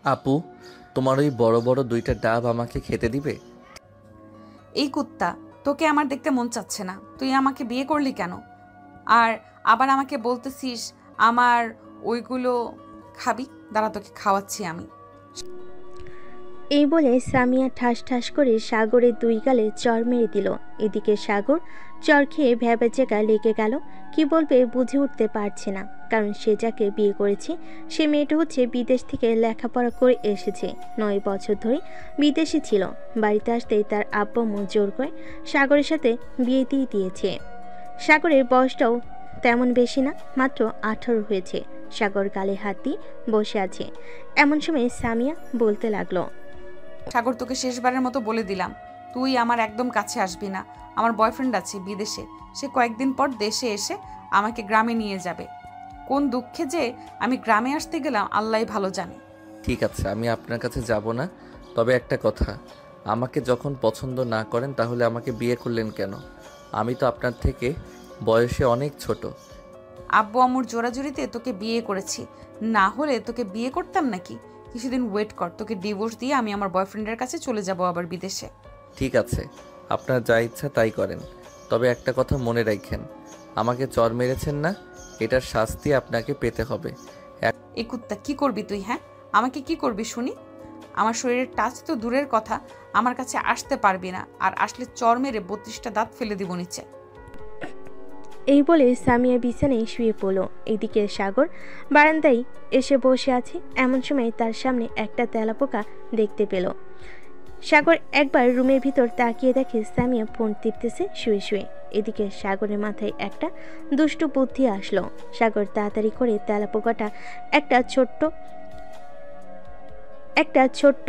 আপু, তোমার ওই বড় বড় দুইটা ডাব আমাকে খেতে দিবে? এই কুত্তা, তোকে আমার দেখতে মন চাচ্ছে না, তুই আমাকে বিয়ে করলি কেন? আর আবার আমাকে বলতেছিস আমার ওইগুলো খাবি? দাঁড়া, তোকে খাওয়াচ্ছি আমি। এই বলে সামিয়া ঠাস ঠাস করে সাগরের দুই গালে চর মেরে দিল। এদিকে সাগর চর খেয়ে ভ্যাবাচেকা লেগে গেল। কি বলবে বুঝে উঠতে পারছে না, কারণ সে যাকে বিয়ে করেছে সে মেয়েটা হচ্ছে বিদেশ থেকে লেখাপড়া করে এসেছে, 9 বছর ধরে বিদেশে ছিল। বাড়িতে আসতেই তার আব্বা আম্মু জোর করে সাগরের সাথে বিয়ে দিয়ে দিয়েছে। সাগরের বয়সটাও তেমন বেশি না, মাত্র 18 হয়েছে। সাগর গালে হাত দিয়ে বসে আছে। এমন সময় সামিয়া বলতে লাগলো, সাগর, তোকে শেষবারের মতো বলে দিলাম, তুই আমার একদম কাছে আসবি না। আমার বয়ফ্রেন্ড আছে বিদেশে, সে কয়েকদিন পর দেশে এসে আমাকে গ্রামে নিয়ে যাবে। কোন দুঃখে যে আমি গ্রামে আসতে গেলাম আল্লাহই ভালো জানে। ঠিক আছে, আমি আপনার কাছে যাব না। তবে একটা কথা, আমাকে যখন পছন্দ না করেন তাহলে আমাকে বিয়ে করলেন কেন? আমি তো আপনার থেকে বয়সে অনেক ছোট। আব্বু আম্মুর জোরাজুরিতে তোকে বিয়ে করেছি, না হলে তোকে বিয়ে করতাম নাকি? কিছুদিন ওয়েট কর, তোকে ডিভোর্স দিয়ে আমি আমার বয়ফ্রেন্ডের কাছে চলে যাব আবার বিদেশে। ঠিক আছে, আপনার যা ইচ্ছা তাই করেন। তবে একটা কথা মনে রাখেন, আমাকে চর মেরেছেন না, এটার শাস্তি আপনাকে পেতে হবে। এই কুত্তা, কি করবি তুই? হ্যাঁ, আমাকে কি করবি শুনি? আমার শরীরের টাচ তো দূরের কথা, আমার কাছে আসতে পারবি না, আর আসলে চর মেরে 32টা দাঁত ফেলে দিব নিচে। এই বলে সামিয়া বিছানায় শুয়ে পড়ল। এদিকে সাগর বারান্দায় এসে বসে আছে। এমন সময় তার সামনে একটা তেলাপোকা দেখতে পেল। সাগর একবার রুমের ভিতর তাকিয়ে দেখে সামিয়া ফোন টিপতেছে শুয়ে শুয়ে। এদিকে সাগরের মাথায় একটা দুষ্টু বুদ্ধি আসলো। সাগর তাড়াতাড়ি করে তেলাপোকাটা একটা ছোট্ট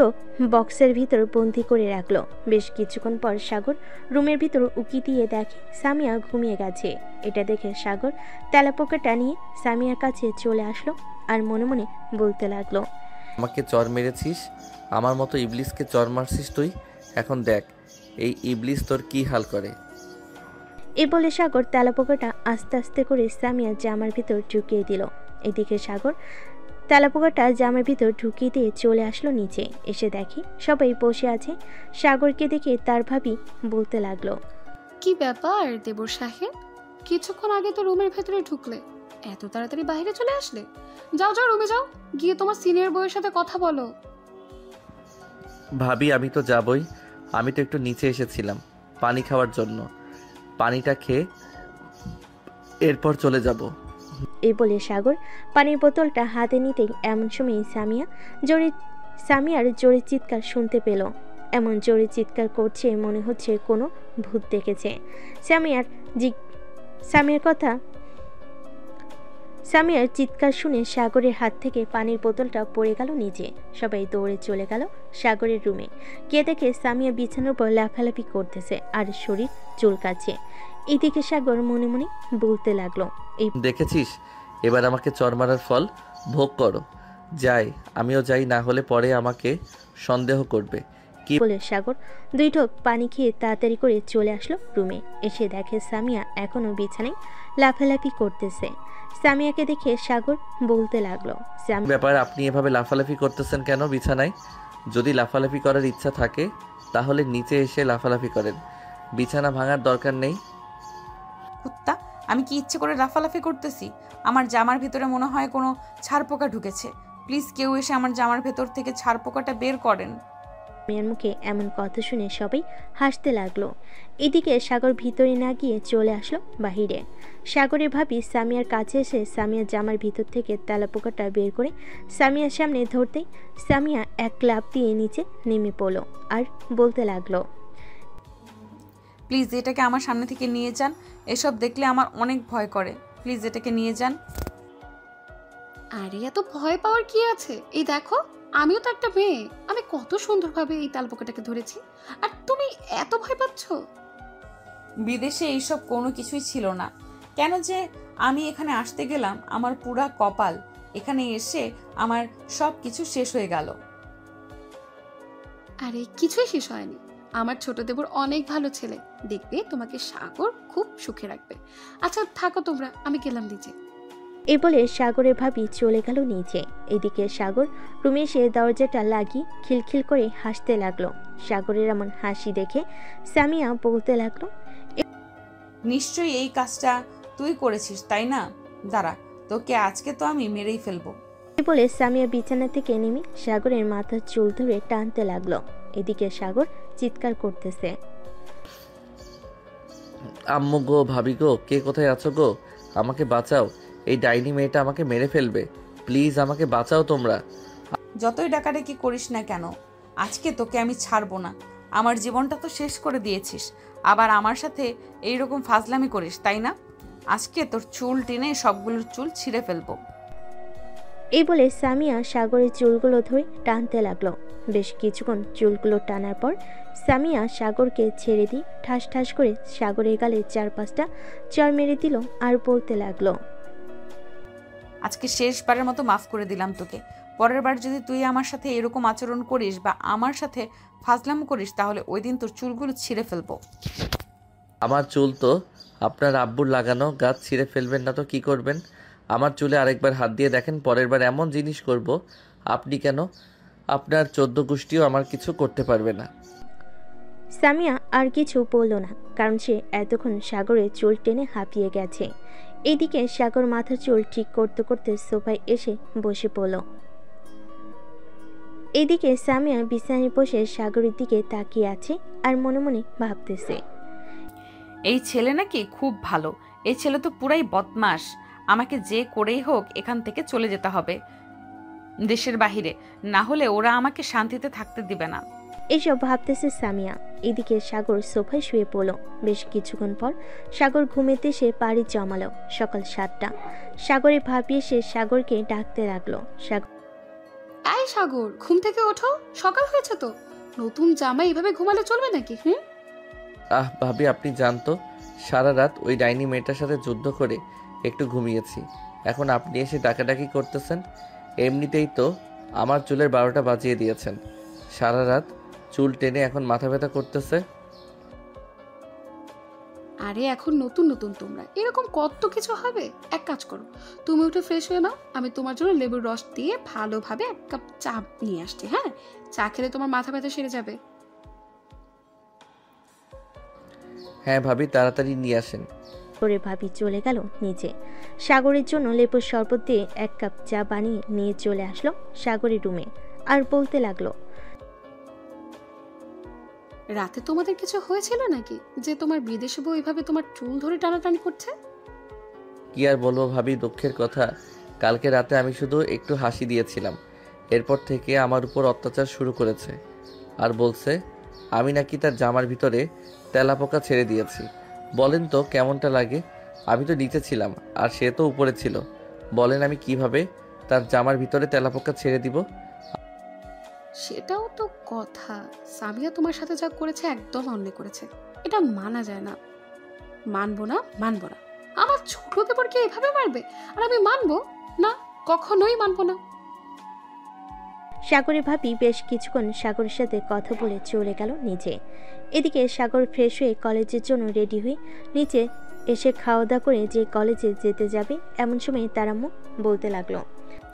বক্সের ভিতর বন্দি করে রাখলো। বেশ কিছুক্ষণ পর সাগর রুমের ভিতর উকি দিয়ে দেখে সামিয়া ঘুমিয়ে গেছে। এটা দেখে সাগর তেলাপোকাটা নিয়ে সামিয়ার কাছে চলে আসলো আর মনে মনে বলতে লাগলো, আমাকে চর মেরেছিস, আমার মতো ইবলিসকে চর মারছিস তুই। এখন দেখ এই ইবলিস তোর কি হাল করে। এ বলে সাগর তেলাপোকাটা আস্তে আস্তে করে সামিয়ার জামার ভিতর ঢুকিয়ে দিল। এদিকে সাগর তেলাপোকাটা জামার ভিতর ঢুকিয়ে দিয়ে চলে আসলো নিচে। এসে দেখে সবাই বসে আছে। সাগরকে দেখে তার ভাবি বলতে লাগলো, কি ব্যাপার দেবর সাহেব, কিছুক্ষণ আগে তো রুমের ভেতরে ঢুকলে, এত তাড়াতাড়ি বাইরে চলে আসলে? যাও যাও, রুমে যাও, গিয়ে তোমার সিনিয়র বউয়ের সাথে কথা বলো। ভাবি, আমি তো যাবই। আমি তো একটু নিচে এসেছিলাম পানি খাওয়ার জন্য, পানিটা খেয়ে এরপর চলে যাব। এই বলে সাগর পানির বোতলটা হাতে নিতেই এমন সময় সামিয়ার জোরে চিৎকার শুনতে পেল। এমন জোরে চিৎকার করছে মনে হচ্ছে কোনো ভূত দেখেছে। সামিয়ার চিৎকার শুনে সাগরের হাত থেকে পানির বোতলটা পড়ে গেল নিচে। সবাই দৌড়ে চলে গেল সাগরের রুমে। গিয়ে দেখে সামিয়া বিছানার উপর লাফালাফি করতেছে আর শরীর চুলকাচ্ছে। এদিকে সাগর মনে মনে বলতে লাগলো, এই দেখেছিস, এবার আমাকে চর মারার ফল ভোগ করো। যাই, আমিও যাই, না হলে পরে আমাকে সন্দেহ করবে। কি বলে সাগর 2 ঢোক পানি খেয়ে তাড়াতাড়ি করে চলে আসলো রুমে। এসে দেখে সামিয়া এখনো বিছানায় লাফালাফি করতেছে। সামিয়াকে দেখে সাগর বলতে লাগলো, ব্যাপার, আপনি এভাবে লাফালাফি করতেছেন কেন বিছানায়? যদি লাফালাফি করার ইচ্ছা থাকে তাহলে নিচে এসে লাফালাফি করেন, বিছানা ভাঙার দরকার নেই। কুত্তা, আমি কি ইচ্ছে করে লাফালাফি করতেছি? আমার জামার ভিতরে মনে হয় কোনো ছারপোকা ঢুকেছে। প্লিজ কেউ এসে আমার জামার ভেতর থেকে ছারপোকাটা বের করেন। সামিয়ার মুখে এমন কথা শুনে সবাই হাসতে লাগলো। এদিকে সাগর ভিতরে না গিয়ে চলে আসলো বাহিরে। সাগরের ভাবি সামিয়ার কাছে এসে সামিয়ার জামার ভিতর থেকে তেলাপোকাটা বের করে সামিয়ার সামনে ধরতেই সামিয়া এক লাফ দিয়ে নিচে নেমে পড়লো আর বলতে লাগলো, প্লিজ এটাকে আমার সামনে থেকে নিয়ে যান, এসব দেখলে আমার অনেক ভয় করে। প্লিজ এটাকে নিয়ে যান। আরে এত ভয় পাওয়ার কি আছে? এই দেখো, আমিও তো একটা মেয়ে, আমি কত সুন্দরভাবে এই তালপোকাটাকে ধরেছি, আর তুমি এত ভয় পাচ্ছ? বিদেশে এইসব কোনো কিছুই ছিল না, কেন যে আমি এখানে আসতে গেলাম, আমার পুরা কপাল। এখানে এসে আমার সব কিছু শেষ হয়ে গেল। আরে কিছুই শেষ হয়নি, আমার ছোট দেবর অনেক ভালো ছেলে, দেখবে তোমাকে সাগর খুব সুখে রাখবে। আচ্ছা থাকো তোমরা, আমি গেলাম নিচে। এ বলে সাগরের ভাবি চলে গেল নিচে। এদিকে সাগর রুমে এসে দরজাটা লাগিয়ে খিলখিল করে হাসতে লাগলো। সাগরের এমন হাসি দেখে সামিয়া বলতে লাগলো, নিশ্চয়ই এই কাজটা তুই করেছিস তাই না? দাঁড়া, তোকে আজকে তো আমি মেরেই ফেলবো। এ বলে সামিয়া বিছানা থেকে নেমে সাগরের মাথার চুল ধরে টানতে লাগলো। এদিকে সাগর চিৎকার করতেছে, আম্মু গো, ভাবি গো, কে কোথায় আছো গো? আমাকে বাঁচাও, এই ডাইনি মেয়েটা আমাকে মেরে ফেলবে। প্লিজ আমাকে বাঁচাও তোমরা। যতই ডাকাডাকি করিস না কেন, আজকে তোকে আমি ছাড়বো না। আমার জীবনটা তো শেষ করে দিয়েছিস, আবার আমার সাথে এইরকম ফাজলামি করিস তাই না? আজকে তোর চুল টেনে সবগুলোর চুল ছিঁড়ে ফেলবো। এই বলে সামিয়া সাগরের চুলগুলো ধরে টানতে লাগলো। বেশ কিছুক্ষণ চুলগুলো টানার পর সামিয়া সাগরকে ছেড়ে দিয়ে ঠাস ঠাস করে সাগরের গালে 4-5টা চড় মেরে দিল আর বলতে লাগলো, আজকে শেষবারের মতো মাফ করে দিলাম তোকে। পরের বার যদি তুই আমার সাথে এরকম আচরণ করিস বা আমার সাথে ফাজলামো করিস, তাহলে ওই দিন তোর চুলগুলো ছিঁড়ে ফেলবো। আমার চুল তো আপনার আব্বুর লাগানো, গাছ ছিঁড়ে ফেলবেন না তো কি করবেন? আমার চুলে আরেকবার হাত দিয়ে দেখেন, পরের বার এমন জিনিস করব আপনি কেন, আপনার 14 গোষ্ঠীও আমার কিছু করতে পারবে না। সামিয়া আর কিছু বলল না, কারণ সে এতক্ষণ সাগরের চুল টেনে হাঁপিয়ে গেছে। এদিকে সাগর মাথার চুল ঠিক করতে করতে সোফায় এসে বসে পড়ল। এদিকে সামিয়া বিছানায় বসে সাগরের দিকে তাকিয়ে আছে আর মনে মনে ভাবতেছে, এই ছেলে নাকি খুব ভালো। এই ছেলে তো পুরাই বদমাস। আমাকে যে করেই হোক এখান থেকে চলে যেতে হবে দেশের বাহিরে, না হলে ওরা আমাকে শান্তিতে থাকতে দিবে না। এসব ভাবতেছে সামিয়া। এদিকে সাগর সোফায় শুয়ে পড়ল। বেশ কিছুক্ষণ পর সাগর ঘুমেতে সে পাড়ি জমালো। সকাল 7টা। সাগরের ভাবি এসে সাগরকে ডাকতে লাগলো। এই সাগর, ঘুম থেকে ওঠো, সকাল হয়েছে তো। নতুন জামা এইভাবে ঘুমালে চলবে নাকি? ভাবি, আপনি জানতো সারা রাত ওই ডাইনি মেয়েটার সাথে যুদ্ধ করে একটু ঘুমিয়েছি, এখন আপনি এসে ডাকাডাকি করতেছেন। এমনিতেই তো আমার চুলের 12টা বাজিয়ে দিয়েছেন। সারা রাত চুল টেনে এখন মাথা ব্যথা করতেছে। আরে এখন নতুন নতুন তোমরা এরকম কত কিছু হবে। এক কাজ করো, তুমি উঠে ফ্রেশ হয়ে নাও, আমি তোমার জন্য লেবুর রস দিয়ে ভালোভাবে 1 কাপ চা নিয়ে আসছি। হ্যাঁ, চা খেলে তোমার মাথা ব্যথা সেরে যাবে। হ্যাঁ ভাবি, তাড়াতাড়ি নিয়ে আসেন। করে ভাবি চলে গেল নিচে। সাগরের জন্য লেবুর শরবত দিয়ে 1 কাপ চা বানিয়ে নিয়ে চলে আসলো সাগরের রুমে আর বলতে লাগলো, রাতে তোমাদের কিছু হয়েছিল নাকি যে তোমার বিদেশে বউ এইভাবে তোমার চুল ধরে টানাটানি করছে? কি আর বলবো ভাবি, দুঃখের কথা। কালকে রাতে আমি শুধু একটু হাসি দিয়েছিলাম, এরপর থেকে আমার উপর অত্যাচার শুরু করেছে আর বলছে আমি নাকি তার জামার ভিতরে তেলাপোকা ছেড়ে দিয়েছি। বলেন তো কেমনটা লাগে? আমি তো নিচে ছিলাম আর সে তো উপরে ছিল। বলেন আমি কিভাবে তার জামার ভিতরে তেলাপোকা ছেড়ে দিব? সেটাও তো কথা। সামিয়া তোমার সাথে যা করেছে একদম অন্যায় করেছে, এটা মানা যায় না। মানবো না, মানবো না। আমার ছোট দেবরকে এভাবে মারবে আর আমি মানবো না? কখনোই মানবো না। সাগরের ভাবি বেশ কিছুক্ষণ সাগরের সাথে কথা বলে চলে গেল নিচে। এদিকে সাগর ফ্রেশ হয়ে কলেজের জন্য রেডি হয়ে নিচে এসে খাওয়া দাওয়া করে যে কলেজে যেতে যাবে এমন সময় তার আম্মু বলতে লাগলো,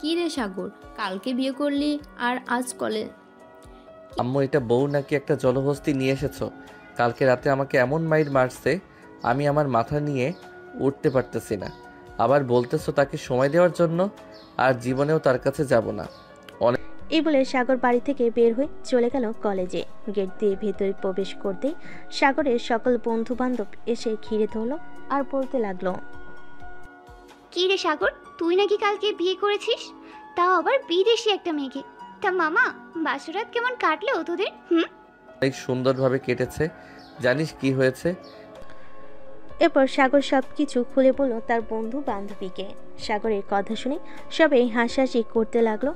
কি রে সাগর, কালকে বিয়ে করলি আর আজ কলেজ? আম্মু, এটা বউ নাকি একটা জলহস্তি নিয়ে এসেছো? কালকে রাতে আমাকে এমন মাইর মারছে আমি আমার মাথা নিয়ে উঠতে পারতেছি না। আবার বলতেছো তাকে সময় দেওয়ার জন্য, আর জীবনেও তার কাছে যাব না। এই বলে সাগর বাড়ি থেকে বের হয়ে চলে গেল কলেজে। গেট দিয়ে ভেতরে প্রবেশ করতেই সাগরের সকল বন্ধু বান্ধব এসে ঘিরে ধরলো আর বলতে লাগলো, কি রে সাগর, তুই নাকি কালকে বিয়ে করেছিস, তাও আবার বিদেশি একটা মেয়েকে। তা মামা, বাসরাত কেমন কাটলো তোদের? অনেক সুন্দরভাবে কেটেছে। জানিস কি হয়েছে? এরপর সাগর সবকিছু খুলে বলল তার বন্ধু বান্ধবীকে। সাগরের কথা শুনে সবাই হাসাহাসি করতে লাগলো।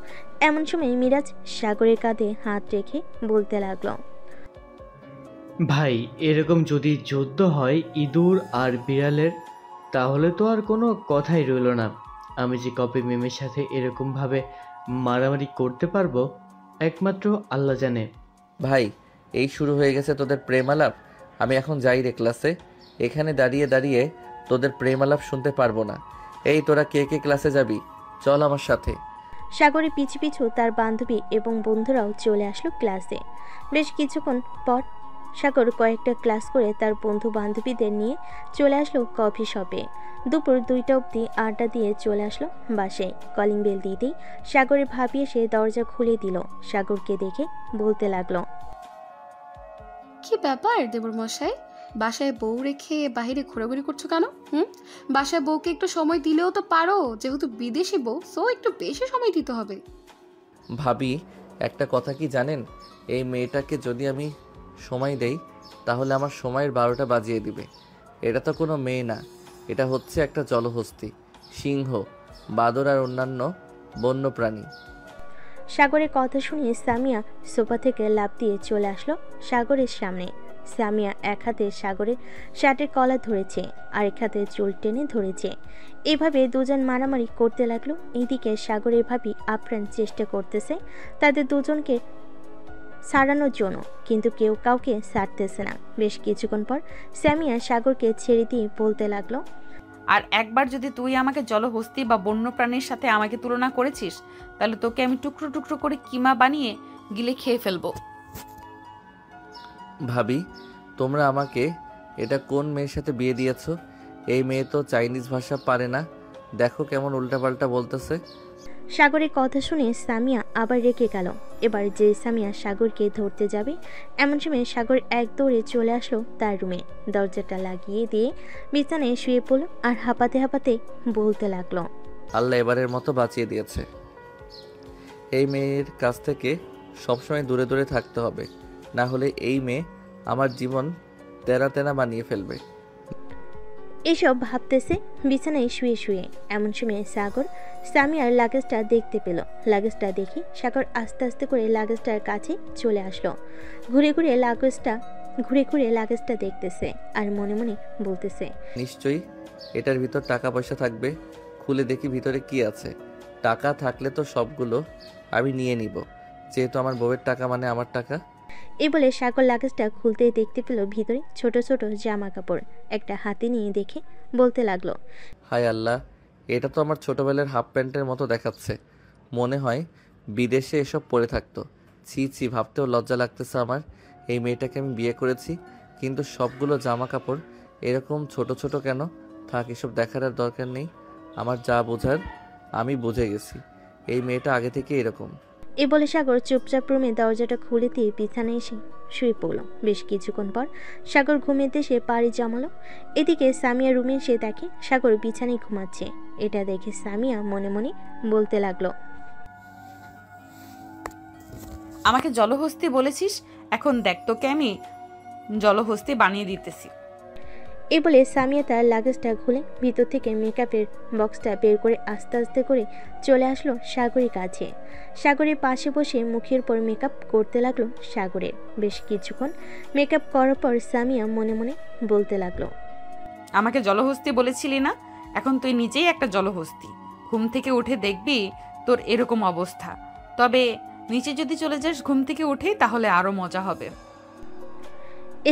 এমন সময় মিরাজ সাগরের কাঁধে হাত রেখে বলতে লাগলো, ভাই, এরকম যদি যুদ্ধ হয় ইঁদুর আর বিড়ালের, তাহলে তো আর কোনো কথাই রইল না। আমি যে কবে মেমের সাথে এরকমভাবে মারামারি করতে পারবো একমাত্র আল্লাহ জানে। ভাই, এই শুরু হয়ে গেছে তোদের প্রেম আলাপ। আমি এখন যাই রে ক্লাসে। এখানে দাঁড়িয়ে দাঁড়িয়ে তোদের প্রেম আলাপ শুনতে পারবো না। এই তোরা কে কে ক্লাসে যাবি? চল আমার সাথে। সাগরের পিছু পিছু তার বান্ধবী এবং বন্ধুরাও চলে আসলো ক্লাসে। বেশ কিছুক্ষণ পর সাগর কয়েকটা ক্লাস করে তার বন্ধু বান্ধবীদের নিয়ে চলে আসলো কফি শপে। দুপুর 2টা অবধি আড্ডা দিয়ে চলে আসলো বাসায়। কলিং বেল দিতেই সাগরের ভাবি এসে দরজা খুলে দিল। সাগরকে দেখে বলতে লাগলো, কি ব্যাপার দেবর মশাই, বাসায় বউ রেখে বাইরে ঘোরাঘুরি করছো কেন? বাসায় বউকে একটু সময় দিলেও তো পারো, যেহেতু বিদেশি বউ সো একটু বেশি সময় দিতে হবে। ভাবি, একটা কথা কি জানেন? এই মেয়েটাকে যদি আমি সময় দেই তাহলে আমার সময়ের 12টা বাজিয়ে দিবে। এটা তো কোনো মেয়ে না, এটা হচ্ছে একটা জলহস্তী, সিংহ, বাদর আর অন্যান্য বন্য প্রাণী। সাগরের কথা শুনে সামিয়া সোফা থেকে লাফ দিয়ে চলে আসলো সাগরের সামনে। সামিয়া এক হাতে সাগরের শার্টের কলার ধরেছে, আরেক হাতে চুল টেনে ধরেছে। এভাবে দুজন মারামারি করতে লাগলো। এদিকে সাগরের ভাবি আপ্রাণ চেষ্টা করতেছে তাদের দুজনকে ছাড়ানোর জন্য, কিন্তু কেউ কাউকে ছাড়তেছে না। বেশ কিছুক্ষণ পর সামিয়া সাগরকে ছেড়ে দিয়ে বলতে লাগলো, আর একবার যদি তুই আমাকে জলহস্তী বা বন্য প্রাণীর সাথে আমাকে তুলনা করেছিস, তাহলে তোকে আমি টুকরো টুকরো করে কিমা বানিয়ে গিলে খেয়ে ফেলবো। ভাবি, তোমরা আমাকে এটা কোন মেয়ের সাথে বিয়ে দিয়েছো? এই মেয়ে তো চাইনিজ ভাষা পারে না, দেখো কেমন উল্টাপাল্টা বলতেছে। সাগরের কথা শুনে সামিয়া আবার রেগে গেল। এবার যে সামিয়া সাগরকে ধরতে যাবে এমন সময় সাগর এক দৌড়ে চলে আসলো তার রুমে। দরজাটা লাগিয়ে দিয়ে বিছানায় শুয়ে পড়ল আর হাঁপাতে হাঁপাতে বলতে লাগলো, আল্লাহ এবারের মতো বাঁচিয়ে দিয়েছে। এই মেয়ের কাছ থেকে সবসময় দূরে দূরে থাকতে হবে, না হলে এই মেয়ে আমার জীবন তেরা তেরা বানিয়ে ফেলবে। এসব ভাবতেছে বিছানায় শুয়ে শুয়ে। এমন সময় সাগর সামিয়ার লাগেজটা দেখতে পেল। লাগেজটা দেখে সাগর আস্তে আস্তে করে লাগেজটার কাছে চলে আসলো। ঘুরে ঘুরে লাগেজটা দেখতেছে আর মনে মনে বলতেছে, নিশ্চয়ই এটার ভিতর টাকা পয়সা থাকবে, খুলে দেখি ভিতরে কি আছে। টাকা থাকলে তো সবগুলো আমি নিয়ে নিব, যেহেতু আমার বউয়ের টাকা মানে আমার টাকা। এই বলে সাগর লাগেজটা খুলতে দেখতে পেল ভিতরে ছোট ছোট জামা কাপড়। একটা হাতে নিয়ে দেখে বলতে লাগলো, হায় আল্লাহ, এটা তো আমার ছোটবেলার হাফ প্যান্টের মতো দেখাচ্ছে। মনে হয় বিদেশে এসব পরে থাকতো। ছি ছি, ভাবতেও লজ্জা লাগতেছে আমার। এই মেয়েটাকে আমি বিয়ে করেছি, কিন্তু সবগুলো জামা কাপড় এরকম ছোট ছোট কেন? থাক, এসব দেখার আর দরকার নেই। আমার যা বোঝার আমি বুঝে গেছি, এই মেয়েটা আগে থেকে এরকম। এই বলে সাগর চুপচাপ রুমে দরজাটা খুলে দিয়ে বিছানায় এসে শুয়ে পড়ল। বেশ কিছুক্ষণ পর সাগর ঘুমিয়ে সে পাড়ি জমালো। এদিকে সামিয়া রুমে এসে দেখে সাগর বিছানায় ঘুমাচ্ছে। এটা দেখে সামিয়া মনে মনে বলতে লাগলো, আমাকে জলহস্তী বলেছিস, এখন দেখ তোকে আমি জলহস্তী বানিয়ে দিতেছি। এই বলে সামিয়া তার লাগেজটা খুলে ভিতর থেকে মেকআপের বক্সটা বের করে আস্তে আস্তে করে চলে আসলো সাগরের কাছে। সাগরের পাশে বসে মুখের পর মেকআপ করতে লাগলো সাগরের। বেশ কিছুক্ষণ মেকআপ করার পর সামিয়া মনে মনে বলতে লাগলো, আমাকে জলহস্তী বলেছিলি না, এখন তুই নিজেই একটা জলহস্তী। ঘুম থেকে উঠে দেখবি তোর এরকম অবস্থা। তবে নিচে যদি চলে যাস ঘুম থেকে উঠেই, তাহলে আরো মজা হবে।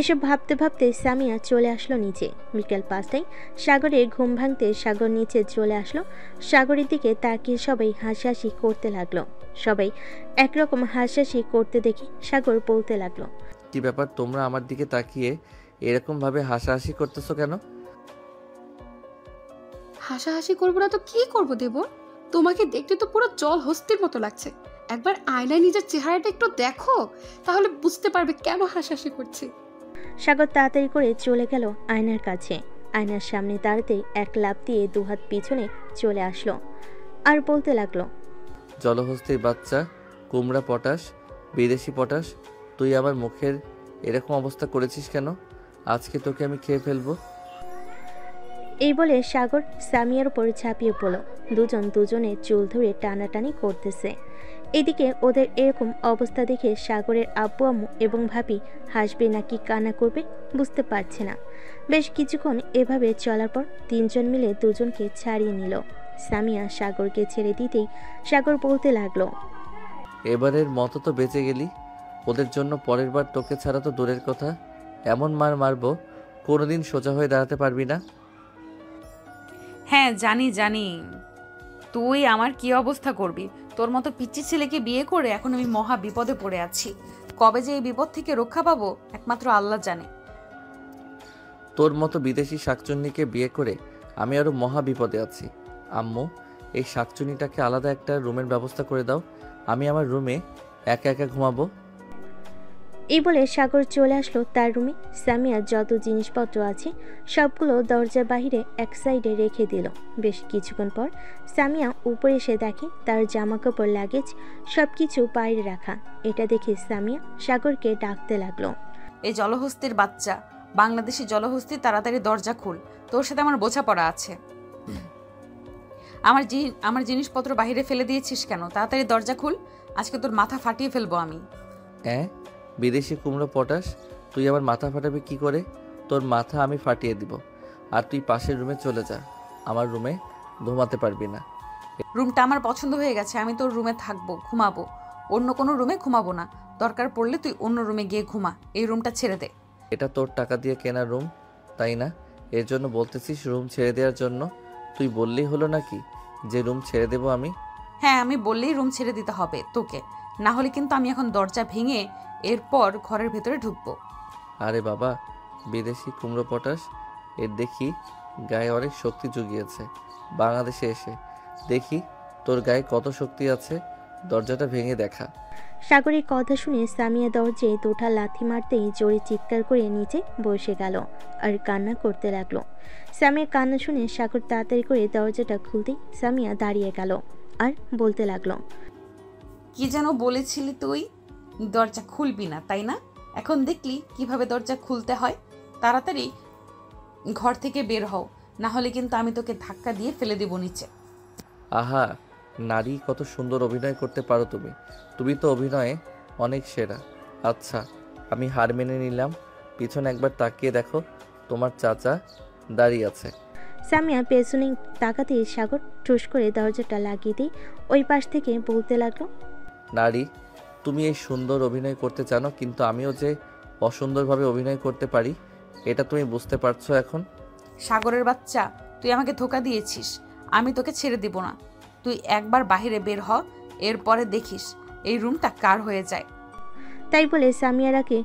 এসব ভাবতে ভাবতে সামিয়া চলে আসলো নিচে। বিকেল 5টায় সাগরের ঘুম ভাঙতে সাগর নিচে চলে আসলো। সাগরের দিকে তাকিয়ে সবাই হাসাহাসি করতে লাগলো। সবাই একরকম হাসাহাসি করতে দেখে সাগর বলতে লাগলো, কি ব্যাপার, তোমরা আমার দিকে তাকিয়ে এরকম ভাবে হাসাহাসি করতেছো কেন? হাসাহাসি করবো না তো কি করবো দেবর? তোমাকে দেখতে তো পুরো জল হস্তির মতো লাগছে। একবার আয়নায় নিজের চেহারাটা একটু দেখো, তাহলে বুঝতে পারবে কেন হাসাহাসি করছি। সাগর তাড়াতাড়ি করে চলে গেল আয়নার কাছে। আয়নার সামনে দাঁড়াতেই এক লাফ দিয়ে দুহাত পিছনে চলে আসলো আর বলতে লাগলো, জলহস্তির বাচ্চা, কুমড়া পটাশ, বিদেশি পটাশ, তুই আমার মুখের এরকম অবস্থা করেছিস কেন? আজকে তোকে আমি খেয়ে ফেলবো। এই বলে সাগর সামিয়ার উপর ঝাঁপিয়ে পড়ল। দুজন দুজনের চুল ধরে টানাটানি করতেছে। এদিকে ওদের এরকম অবস্থা দেখে সাগরের আব্বু আম্মু এবং ভাবি হাসবে নাকি কান্না করবে বুঝতে পারছে না। বেশ কিছুক্ষণ এভাবে চলার পর তিনজন মিলে দুজনকে ছাড়িয়ে নিল। সামিয়া সাগরকে ছেড়ে দিতেই সাগর বলতে লাগলো, এবারের মতো তো বেঁচে গেলি। ওদের জন্য পরের বার তোকে ছাড়া তো দূরের কথা, এমন মার মারবো কোনোদিন সোজা হয়ে দাঁড়াতে পারবি না। হ্যাঁ জানি জানি, তুই আমার কি অবস্থা করবি। তোর মতো পিচ্চি ছেলেকে বিয়ে করে এখন আমি মহা বিপদে পড়ে আছি। কবে যে এই বিপদ থেকে রক্ষা পাবো একমাত্র আল্লাহ জানে। তোর মতো বিদেশি শাকচুন্নিকে বিয়ে করে আমি আরো মহা বিপদে আছি। আম্মু, এই শাকচুন্নিটাকে আলাদা একটা রুমের ব্যবস্থা করে দাও, আমি আমার রুমে একা একা ঘুমাবো। এই বলে সাগর চলে আসলো তার রুমে। সামিয়ার যত জিনিসপত্র আছে সবগুলো দরজার বাহিরে এক সাইডে রেখে দিল। বেশ কিছুক্ষণ পর সামিয়া উপরে এসে দেখে তার জামা কাপড় লাগেজ সবকিছু বাইরে রাখা। এটা দেখে সামিয়া সাগরকে ডাকতে লাগলো। এই জলহস্তির বাচ্চা, বাংলাদেশি জলহস্তি, তাড়াতাড়ি দরজা খুল, তোর সাথে আমার বোঝাপড়া আছে। আমার জিনিসপত্র বাইরে ফেলে দিয়েছিস কেন? তাড়াতাড়ি দরজা খুল, আজকে তোর মাথা ফাটিয়ে ফেলবো আমি। বিদেশি কুমড়ো পটাশ, তুই আমার মাথা ফাটাবি কি করে? তোর মাথা আমি ফাটিয়ে দিব। আর তুই পাশের রুমে চলে যা, আমার রুমে ঘুমাতে পারবি না। রুমটা আমার পছন্দ হয়ে গেছে, আমি তোর রুমে থাকবো, ঘুমাবো, অন্য কোনো রুমে ঘুমাবো না। দরকার পড়লে তুই অন্য রুমে গিয়ে ঘুমা, এই রুমটা ছেড়ে দে। এটা তোর টাকা দিয়ে কেনা রুম, তাই না? এর জন্য বলতেছিস রুম ছেড়ে দেওয়ার জন্য? তুই বললেই হলো নাকি যে রুম ছেড়ে দেবো আমি? হ্যাঁ, আমি বললেই রুম ছেড়ে দিতে হবে তোকে, না হলে কিন্তু আমি এখন দরজা ভেঙে এরপর ঘরের ভেতরে ঢুকবো। আরে বাবা, বিদেশি কুমড়ো পটাশ, এর দেখি গায়ে অনেক শক্তি জুগিয়েছে। বাংলাদেশে এসে দেখি তোর গায়ে কত শক্তি আছে, দরজাটা ভেঙে দেখা। সাগরের কথা শুনে সামিয়া দরজায় দুটা লাথি মারতেই জোরে চিৎকার করে নিচে বসে গেল আর কান্না করতে লাগলো। সামিয়ার কান্না শুনে সাগর তাড়াতাড়ি করে দরজাটা খুলতেই সামিয়া দাঁড়িয়ে গেল আর বলতে লাগলো, কি যেন বলেছিলি তুই? দরজা খুলবি না তাই না? এখন দেখলি কিভাবে দরজা খুলতে হয়। তাড়াতাড়ি ঘর থেকে বের হও, না হলে কিন্তু আমি তোকে ধাক্কা দিয়ে ফেলে দেব নিচে। আহা নারী, কত সুন্দর অভিনয় করতে পারো তুমি। তুমি তো অভিনয়ে অনেক সেরা। আচ্ছা, আমি হার মেনে নিলাম। পিছনে একবার তাকিয়ে দেখো, তোমার চাচা দাঁড়িয়ে আছে। সামিয়া পেছনে তাকাতে সাগর ঠুস করে দরজাটা লাগিয়ে দিয়ে ওই পাশ থেকে বলতে লাগলো, নারী, তুমি এই সুন্দর অভিনয় করতে জানো, কিন্তু আমিও যে অসুন্দরভাবে অভিনয় করতে পারি এটা তুমি বুঝতে পারছো এখন? সাগরের বাচ্চা, তুই আমাকে ধোকা দিয়েছিস, আমি তোকে ছেড়ে দিব না। তুই একবার বাইরে বের হ, এরপরে দেখিস এই রুমটা কার হয়ে যায়। তাই বলে সামিয়ারাকে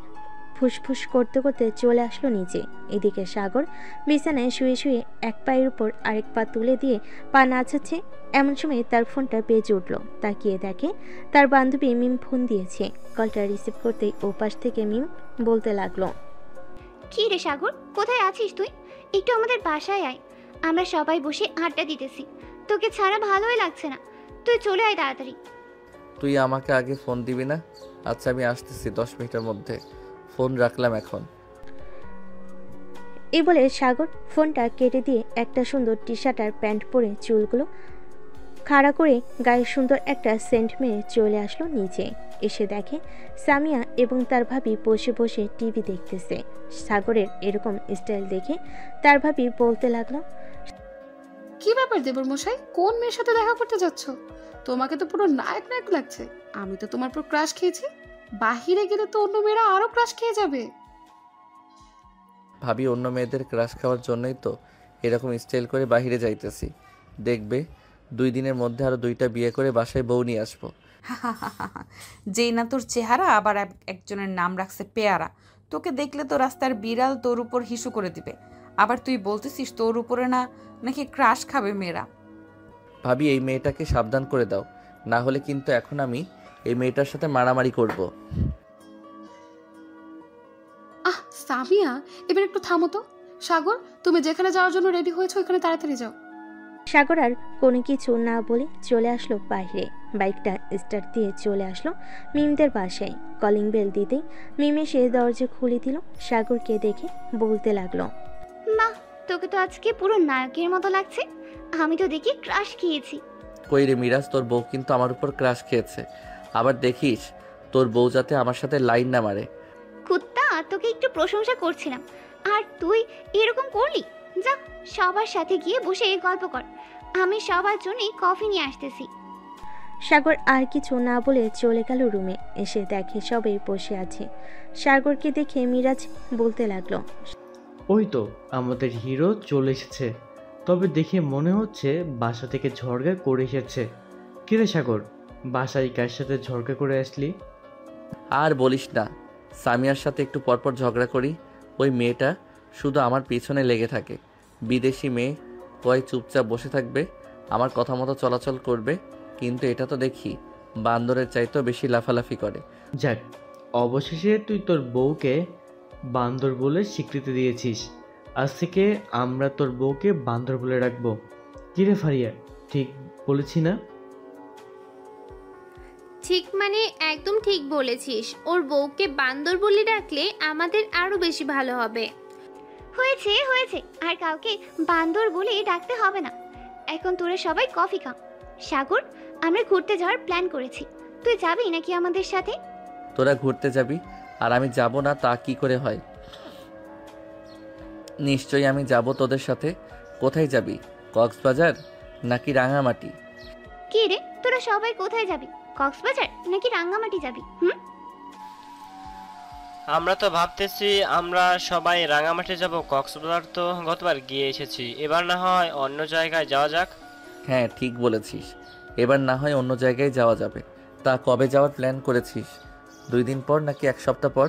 ফুসফুস করতে করতে চলে আসলো নিচে। এদিকে সাগর বিছানায় শুয়ে শুয়ে এক পায়ের উপর আরেক পা তুলে দিয়ে পা নাচাচ্ছে। এমন সময় তার ফোনটা বেজে উঠলো। তাকিয়ে দেখে তার বান্ধবী মিম ফোন দিয়েছে। কলটা রিসিভ করতেই ওপাশ থেকে মিম বলতে লাগলো, কি রে সাগর, কোথায় আছিস তুই? একটু আমাদের বাসায় আয়, আমরা সবাই বসে আড্ডা দিতেছি। তোকে ছাড়া ভালোই লাগছে না, তুই চলে আয় তাড়াতাড়ি। তুই আমাকে আগে ফোন দিবি না? আচ্ছা, আমি আসতেছি 10 মিনিটের মধ্যে। ফোন রাখলাম এখন। এই বলে সাগর ফোনটা কেটে দিয়ে একটা সুন্দর টি শার্ট আর প্যান্ট পরে চুলগুলো খাড়া করে গায়ে সুন্দর একটা সেন্ট মেরে চলে আসলো নিচে। এসে দেখে সামিয়া এবং তার ভাবি বসে বসে টিভি দেখতেছে। সাগরের এরকম স্টাইল দেখে তার ভাবি বলতে লাগলো, কি ব্যাপার দেবর মশাই, কোন মেয়ের সাথে দেখা করতে যাচ্ছ? তোমাকে তো পুরো নায়ক নায়ক লাগছে। আমি তো তোমার পুরো ক্রাশ খেয়েছি, বাহিরে গেলে তো অন্য মেয়েরা আরো ক্রাশ খেয়ে যাবে। ভাবি, অন্য মেয়েদের ক্রাশ খাওয়ার জন্যই তো এরকম স্টাইল করে বাইরে যাইতেছি। দেখবে 2 দিনের মধ্যে আরো 2টা বিয়ে করে বাসায় বউ নিয়ে আসবো। যেই না তোর চেহারা, আবার একজনের নাম রাখছে পেয়ারা। তোকে দেখলে তো রাস্তার বিড়াল তোর উপর হিসু করে দিবে। আবার তুই বলতেছিস তোর উপরে নাকি ক্রাশ খাবে মেয়েরা। ভাবি, এই মেয়েটাকে সাবধান করে দাও, না হলে কিন্তু এখন আমি এই মেয়েটার সাথে মারামারি করব। আহ সামিয়া, এবার একটু থামো তো। সাগর, তুমি যেখানে যাওয়ার জন্য রেডি হয়েছো ওখানে তাড়াতাড়ি যাও। সাগর আর কোনো কিছু না বলে চলে আসলো বাইরে। বাইকটা স্টার্ট দিয়ে চলে আসলো মিমদের বাসায়। কলিং বেল দিতেই মিম এসে দরজা খুলে দিল। সাগরকে দেখে বলতে লাগলো, মা, তোকে তো আজকে পুরো নায়কের মতো লাগছে। আমি তো দেখি ক্রাশ খেয়েছি। কই রে মিরাজ, তোর বউ কিন্তু আমার উপর ক্রাশ খেয়েছে। আবার দেখিস তোর বউ যাতে আমার সাথে লাইন না মারে। কুত্তা, তোকে একটু প্রশংসা করছিলাম আর তুই এরকম করলি। যা, সবার সাথে গিয়ে বসে গল্প কর, আমি সবার জন্যই কফি নিয়ে আসতেছি। সাগর আর কিছু না বলে চলে গেল রুমে। এসে দেখে সবাই বসে আছে। সাগরকে দেখে মিরাজ বলতে লাগলো, ওই তো আমাদের হিরো চলে এসেছে। তবে দেখে মনে হচ্ছে বাসা থেকে ঝড়গা করে এসেছে। কিরে সাগর, বাসায় কার সাথে ঝড়গা করে আসলি? আর বলিস না, সামিয়ার সাথে একটু পরপর ঝগড়া করি। ওই মেয়েটা শুধু আমার পিছনে লেগে থাকে। বিদেশি মেয়ে, কয় চুপচাপ বসে থাকবে, আমার কথা মতো চলাচল করবে, কিন্তু এটা তো দেখি বান্দরের চাইতেও বেশি লাফালাফি করে। যাক, অবশেষে তুই তোর বউকে বান্দর বলে স্বীকৃতি দিয়েছিস। আজ থেকে আমরা তোর বউকে বান্দর বলে রাখবো। কিরে ফারিয়া, ঠিক বলেছি না? ঠিক মানে একদম ঠিক বলেছিস। ওর বউকে বান্দর বলে ডাকলে আমাদের আরো বেশি ভালো হবে। হয়েছে হয়েছে, আর কাউকে বান্দর বলে ডাকতে হবে না। এখন তোরা সবাই কফি খা। সাগর, আমরা ঘুরতে যাওয়ার প্ল্যান করেছি, তুই যাবি নাকি আমাদের সাথে? তোরা ঘুরতে যাবি আর আমি যাব না, তা কি করে হয়? নিশ্চয়ই আমি যাব তোদের সাথে। কোথায় যাবি? কক্সবাজার নাকি রাঙামাটি? কি রে, তোরা সবাই কোথায় যাবি? কক্সবাজার নাকি রাঙ্গামাটি যাবি? আমরা তো ভাবতেছি আমরা সবাই রাঙামাটি যাব। কক্সবাজার তো গতবার গিয়ে এসেছি, এবার না হয় অন্য জায়গায় যাওয়া যাক। হ্যাঁ, ঠিক বলেছিস, এবার না হয় অন্য জায়গায় যাওয়া যাবে। তা কবে যাওয়ার প্ল্যান করেছিস? 2 দিন পর নাকি 1 সপ্তাহ পর?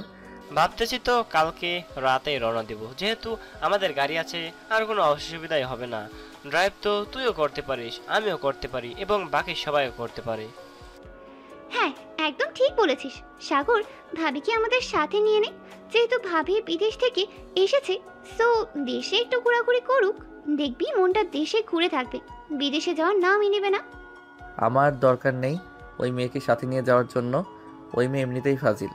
ভাবতেছি তো কালকে রাতে রওনা দেব, যেহেতু আমাদের গাড়ি আছে আর কোনো অসুবিধাই হবে না। ড্রাইভ তো তুইও করতে পারিস, আমিও করতে পারি এবং বাকি সবাইও করতে পারে। হ্যাঁ, একদম ঠিক বলেছিস সাগর। ভাবিকে আমাদের সাথে নিয়ে নে, যেহেতু ভাবি বিদেশ থেকে এসেছে। সো দেশে একটু ঘোরাঘুরি করুক, দেখবি মনটা দেশে ঘুরে থাকবে, বিদেশে যাওয়ার নামই নেবে না। আমার দরকার নেই ওই মেয়েকে সাথে নিয়ে যাওয়ার জন্য। ওই মেয়ে এমনিতেই ফাজিল,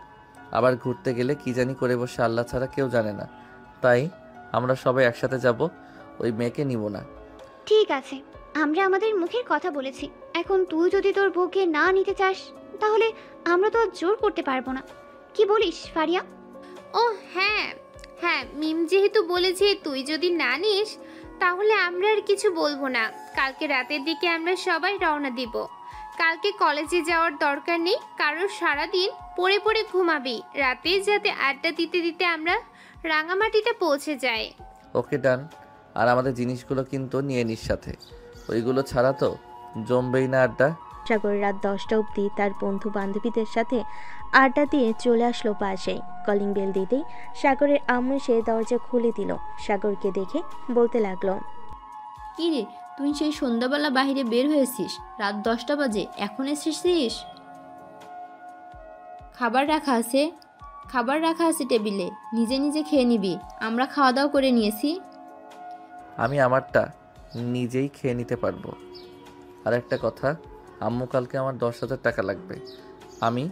আবার ঘুরতে গেলে কি জানি করে বসে, আল্লাহ ছাড়া কেউ জানে না। তাই আমরা সবাই একসাথে যাব, ওই মেয়েকে নিব না। ঠিক আছে, আমরা আমাদের মুখের কথা বলেছি। এখন তুই যদি তোর বউকে না নিতে চাস, তাহলে আমরা তো আর জোর করতে পারবো না। কি বলিস ফারিয়া? ও হ্যাঁ হ্যাঁ, মিম যেহেতু বলেছে তুই যদি না নিস, তাহলে আমরা আর কিছু বলবো না। কালকে রাতের দিকে আমরা সবাই রওনা দিব। কালকে কলেজে যাওয়ার দরকার নেই কারণ সারাদিন পড়ে পড়ে ঘুমাবি। রাতে যাতে আড্ডা দিতে দিতে আমরা রাঙামাটিতে পৌঁছে যাই। ওকে, ডান। আর আমাদের জিনিসগুলো কিন্তু নিয়ে নিস সাথে, ওইগুলো ছাড়া তো জমবেই না আড্ডা। সাগর রাত 10টা অবধি তার বন্ধু বান্ধবীদের সাথে আড্ডা দিয়ে চলে আসলো বাসায়। কলিং বেল দিতেই সাগরের আম্মু এসে দরজা খুলে দিল। সাগরকে দেখে বলতে লাগলো, কি রে, তুই সেই সন্ধ্যাবেলা বাইরে বের হয়েছিস, রাত 10টা বাজে, এখন এসেছিস? খাবার রাখা আছে টেবিলে, নিজে নিজে খেয়ে নিবি। আমরা খাওয়া দাওয়া করে নিয়েছি। আমি আমারটা নিজেই খেয়ে নিতে পারবো। আর একটা কথা, আম্মু কালকে আমার 10,000 টাকা লাগবে। আমি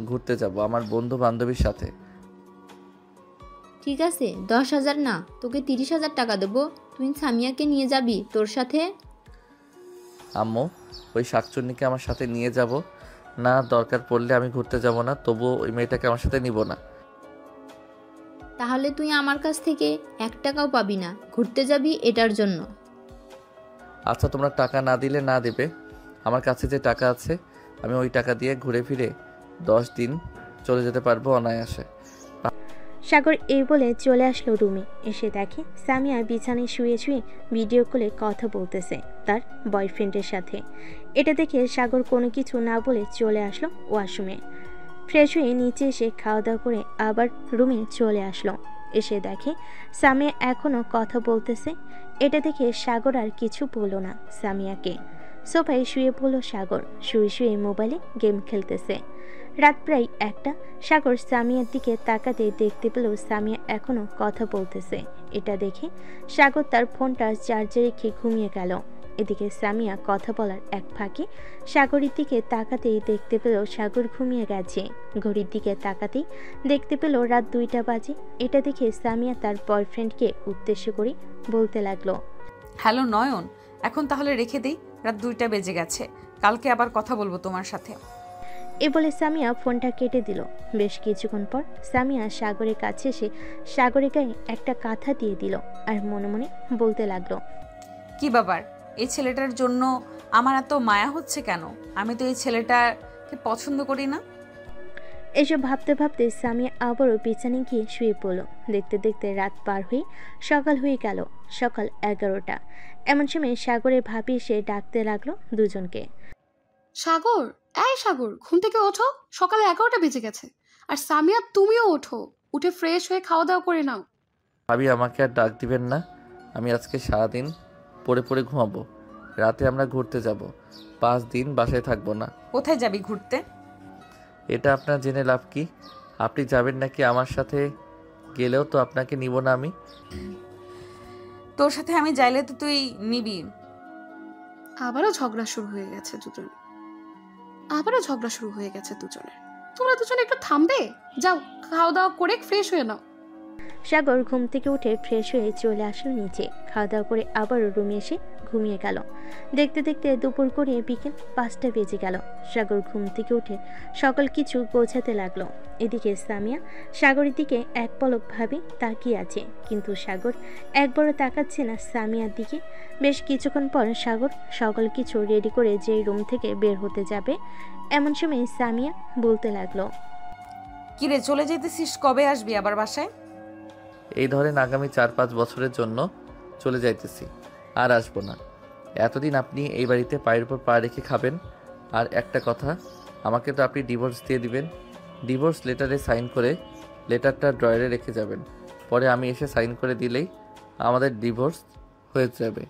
ঘুরতে যাব আমার বন্ধু বান্ধবীর সাথে। ঠিক আছে, 10,000 না, তোকে 30,000 টাকা দেবো। তুই সামিয়াকে নিয়ে যাবি তোর সাথে? আম্মু, ওই শাকচুন্নিকে আমার সাথে নিয়ে যাব না, দরকার পড়লে আমি ঘুরতে যাব না, তবুও ওই মেয়েটাকে আমার সাথে নিব না। তাহলে তুই আমার কাছ থেকে 1 টাকাও পাবি না, ঘুরতে যাবি এটার জন্য। আচ্ছা, তোমরা টাকা না দিলে না দেবে, আমার কাছে যে টাকা আছে আমি ওই টাকা দিয়ে ঘুরে ফিরে 10 দিন চলে যেতে পারবো অনায়াসে। সাগর এই বলে চলে আসলো রুমে। এসে দেখে সামিয়া বিছানায় শুয়ে শুয়ে ভিডিও কলে কথা বলতেছে তার বয়ফ্রেন্ডের সাথে। এটা দেখে সাগর কোনো কিছু না বলে চলে আসলো ওয়াশরুমে। ফ্রেশ হয়ে নিচে এসে খাওয়া দাওয়া করে আবার রুমে চলে আসলো। এসে দেখে সামিয়া এখনও কথা বলতেছে। এটা দেখে সাগর আর কিছু বলল না সামিয়াকে। সোফায় শুয়ে পড়ল সাগর, শুয়ে শুয়ে মোবাইলে গেম খেলতেছে। রাত প্রায় 1টা। সাগর সামিয়ার দিকে তাকাতে দেখতে পেল সামিয়া এখনও কথা বলতেছে। এটা দেখে সাগর তার ফোনটা চার্জে রেখে ঘুমিয়ে গেল। এদিকে সামিয়া কথা বলার এক ফাঁকে সাগরের দিকে তাকাতেই দেখতে পেল সাগর ঘুমিয়ে গেছে। ঘড়ির দিকে তাকাতেই দেখতে পেল রাত 2টা বাজে। এটা দেখে সামিয়া তার বয়ফ্রেন্ডকে উদ্দেশ্য করে বলতে লাগলো, হ্যালো নয়ন, এখন তাহলে রেখে দিই, রাত 2টা বেজে গেছে, কালকে আবার কথা বলবো তোমার সাথে। এ বলে সামিয়া ফোনটা কেটে দিল। বেশ কিছুক্ষণ পর সামিয়া সাগরের কাছে এসে সাগরের গায়ে একটা কাঁথা দিয়ে দিল আর মনে মনে বলতে লাগলো, কি বাবার, এই ছেলেটার জন্য আমার এত মায়া হচ্ছে কেন? আমি তো এই ছেলেটাকে পছন্দ করি না। এসব ভাবতে ভাবতে সামিয়া আবারও বিছানায় গিয়ে শুয়ে পড়ল। দেখতে দেখতে রাত পার হয়ে সকাল হয়ে গেল। সকাল 11টা। এমন সময় সাগরের ভাবি এসে ডাকতে লাগলো দুজনকে। সাগর, এই সাগর, ঘুম থেকে ওঠো, সকালে 11টা বেজে গেছে। আর সামিয়া, তুমিও ওঠো, উঠে ফ্রেশ হয়ে খাওয়া দাওয়া করে নাও। ভাবি আমাকে আর ডাক দিবেন না, আমি আজকে সারাদিন পড়ে পড়ে ঘুমাবো। রাতে আমরা ঘুরতে যাব, 5 দিন বাসায় থাকবো না। কোথায় যাবি ঘুরতে? এটা আপনার জেনে লাভ কি? আপনি যাবেন নাকি আমার সাথে? গেলেও তো আপনাকে নিব না আমি। তোর সাথে আমি যাইলে তো তুই নিবি। আবারও ঝগড়া শুরু হয়ে গেছে দুজনের। তোমরা দুজনে একটু থামবে? যাও, খাওয়া দাওয়া করে ফ্রেশ হয়ে নাও। সাগর ঘুম থেকে উঠে ফ্রেশ হয়ে চলে আসলো নিচে। খাওয়া দাওয়া করে আবারও রুমে এসে ঘুমিয়ে গেল। দেখতে দেখতে দুপুর করে বিকেল 5টা বেজে গেল। সাগর ঘুম থেকে উঠে সকল কিছু গোছাতে লাগলো। এদিকে সামিয়া সাগরের দিকে এক পলক ভাবে তাকিয়ে আছে, কিন্তু সাগর একবারও তাকাচ্ছে না সামিয়ার দিকে। বেশ কিছুক্ষণ পর সাগর সকল কিছু রেডি করে যেই রুম থেকে বের হতে যাবে, এমন সময় সামিয়া বলতে লাগলো, কিরে চলে যেতেছিস? কবে আসবি আবার বাসায়? এই ধরেন আগামী 4-5 বছরের জন্য চলে যাইতেছি, আর আসবো না। এতদিন আপনি এই বাড়িতে পায়ের উপর পা রেখে খাবেন। আর একটা কথা, আমাকে তো আপনি ডিভোর্স দিয়ে দিবেন। ডিভোর্স লেটারে সাইন করে লেটারটা ড্রয়ারে রেখে যাবেন। পরে আমি এসে সাইন করে দিলেই আমাদের ডিভোর্স হয়ে যাবে।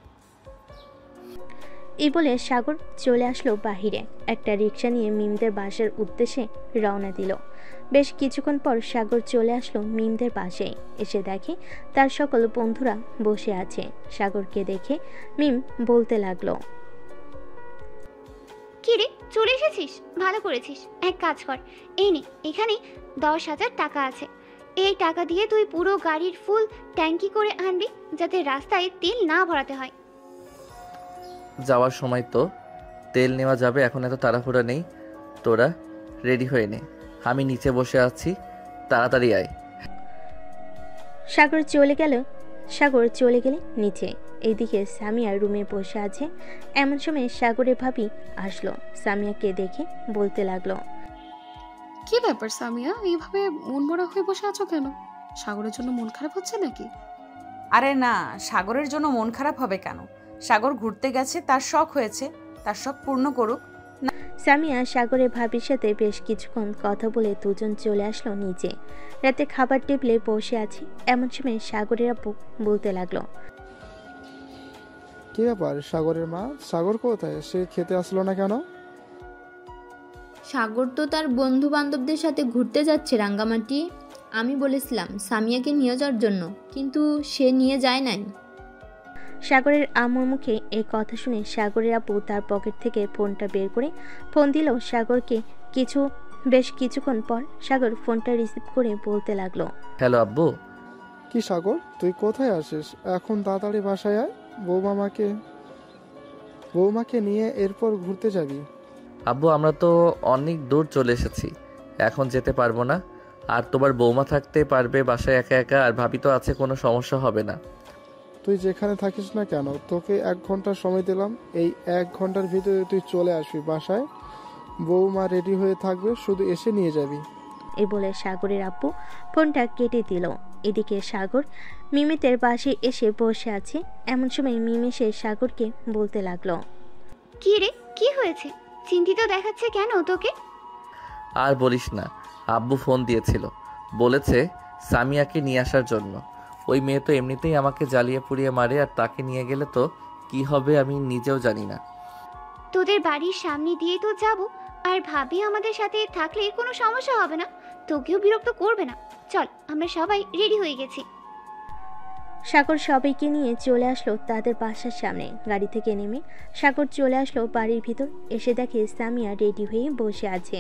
এই বলে সাগর চলে আসলো বাহিরে। একটা রিক্সা নিয়ে মিমদের বাসার উদ্দেশ্যে রওনা দিল। বেশ কিছুক্ষণ পর সাগর চলে আসলো মিমদের পাশে। এসে দেখে তার সকল বন্ধুরা বসে আছে। সাগরকে দেখে মিম বলতে লাগলো, কি রে, চলে এসেছিস? ভালো করেছিস। এক কাজ কর, এই নে, এখানে 10,000 টাকা আছে। এই টাকা দিয়ে তুই পুরো গাড়ির ফুল ট্যাঙ্কি করে আনবি, যাতে রাস্তায় তেল না ভরাতে হয়। যাওয়ার সময় তো তেল নেওয়া যাবে, এখন এত তাড়াহুড়া নেই। তোরা রেডি হয়ে নে, আমি নিচে বসে আছি, তাড়াতাড়ি আয়। সাগর চলে গেলে নিচে। এইদিকে সামিয়া রুমে বসে আছে। এমন সময় সাগরের ভাবি আসলো। সামিয়াকে দেখে বলতে লাগলো, কি ব্যাপার সামিয়া, এইভাবে মন মরা হয়ে বসে আছো কেন? সাগরের জন্য মন খারাপ হচ্ছে নাকি? আরে না, সাগরের জন্য মন খারাপ হবে কেন? সাগর ঘুরতে গেছে, তার শখ হয়েছে, তার শখ পূর্ণ করুক। সামিয়া সাগরের ভাবির সাথে বেশ কিছুক্ষণ কথা বলে দুজন চলে আসলো নিচে। রাতে খাবার টেবিলে বসে আছে। এমন সময় সাগরের আব্বু বলতে লাগলো, কি ব্যাপার সাগরের মা? সাগর কোথায়? সে খেতে আসলো না কেন? সাগর তো তার বন্ধু বান্ধবদের সাথে ঘুরতে যাচ্ছে রাঙ্গামাটি। আমি বলেছিলাম সামিয়াকে নিয়ে যাওয়ার জন্য, কিন্তু সে নিয়ে যায় নাই। সাগরের আম্মুর মুখে এই কথা শুনে সাগরের আব্বু তার পকেট থেকে ফোনটা বের করে ফোন দিল সাগরকে। বেশ কিছুক্ষণ পর সাগর ফোনটা রিসিভ করে বলতে লাগলো, হ্যালো আব্বু। কি সাগর, তুই কোথায় আসিস? এখন তাড়াতাড়ি বাসায় আয়। বৌমাকে নিয়ে এরপর ঘুরতে যাবি। আব্বু আমরা তো অনেক দূর চলে এসেছি, এখন যেতে পারবো না। আর তোমার বৌমা থাকতে পারবে বাসায় একা একা, আর ভাবি তো আছে, কোনো সমস্যা হবে না। তুই যেখানে থাকিস না কেন, তোকে 1 ঘন্টা সময় দিলাম। এই 1 ঘন্টার ভিতরে তুই চলে আসবি বাসায়। বৌমা রেডি হয়ে থাকবে, শুধু এসে নিয়ে যাবি। এই বলে সাগরের আব্বু ফোনটা কেটে দিল। এদিকে সাগর মিমিতের পাশে এসে বসে আছে। এমন সময় মিম এসে সাগরকে বলতে লাগলো, কি রে, কি হয়েছে? চিন্তিত দেখাচ্ছে কেন তোকে? আর বলিস না, আব্বু ফোন দিয়েছিল, বলেছে সামিয়াকে নিয়ে আসার জন্য। ওই মেয়ে তো এমনিতেই আমাকে জ্বালিয়ে পুড়িয়ে মারে, আর তাকে নিয়ে গেলে তো কি হবে আমি নিজেও জানি না। তোদের বাড়ির সামনে দিয়ে তো যাব, আর ভাবি আমাদের সাথে থাকলে কোনো সমস্যা হবে না, তোকেও বিরক্ত করবে না। চল, আমরা সবাই রেডি হয়ে গেছি। সাগর সবাইকে নিয়ে চলে আসলো তাদের বাসার সামনে। গাড়ি থেকে নেমে সাগর চলে আসলো বাড়ির ভিতর। এসে দেখে সামিয়া রেডি হয়ে বসে আছে।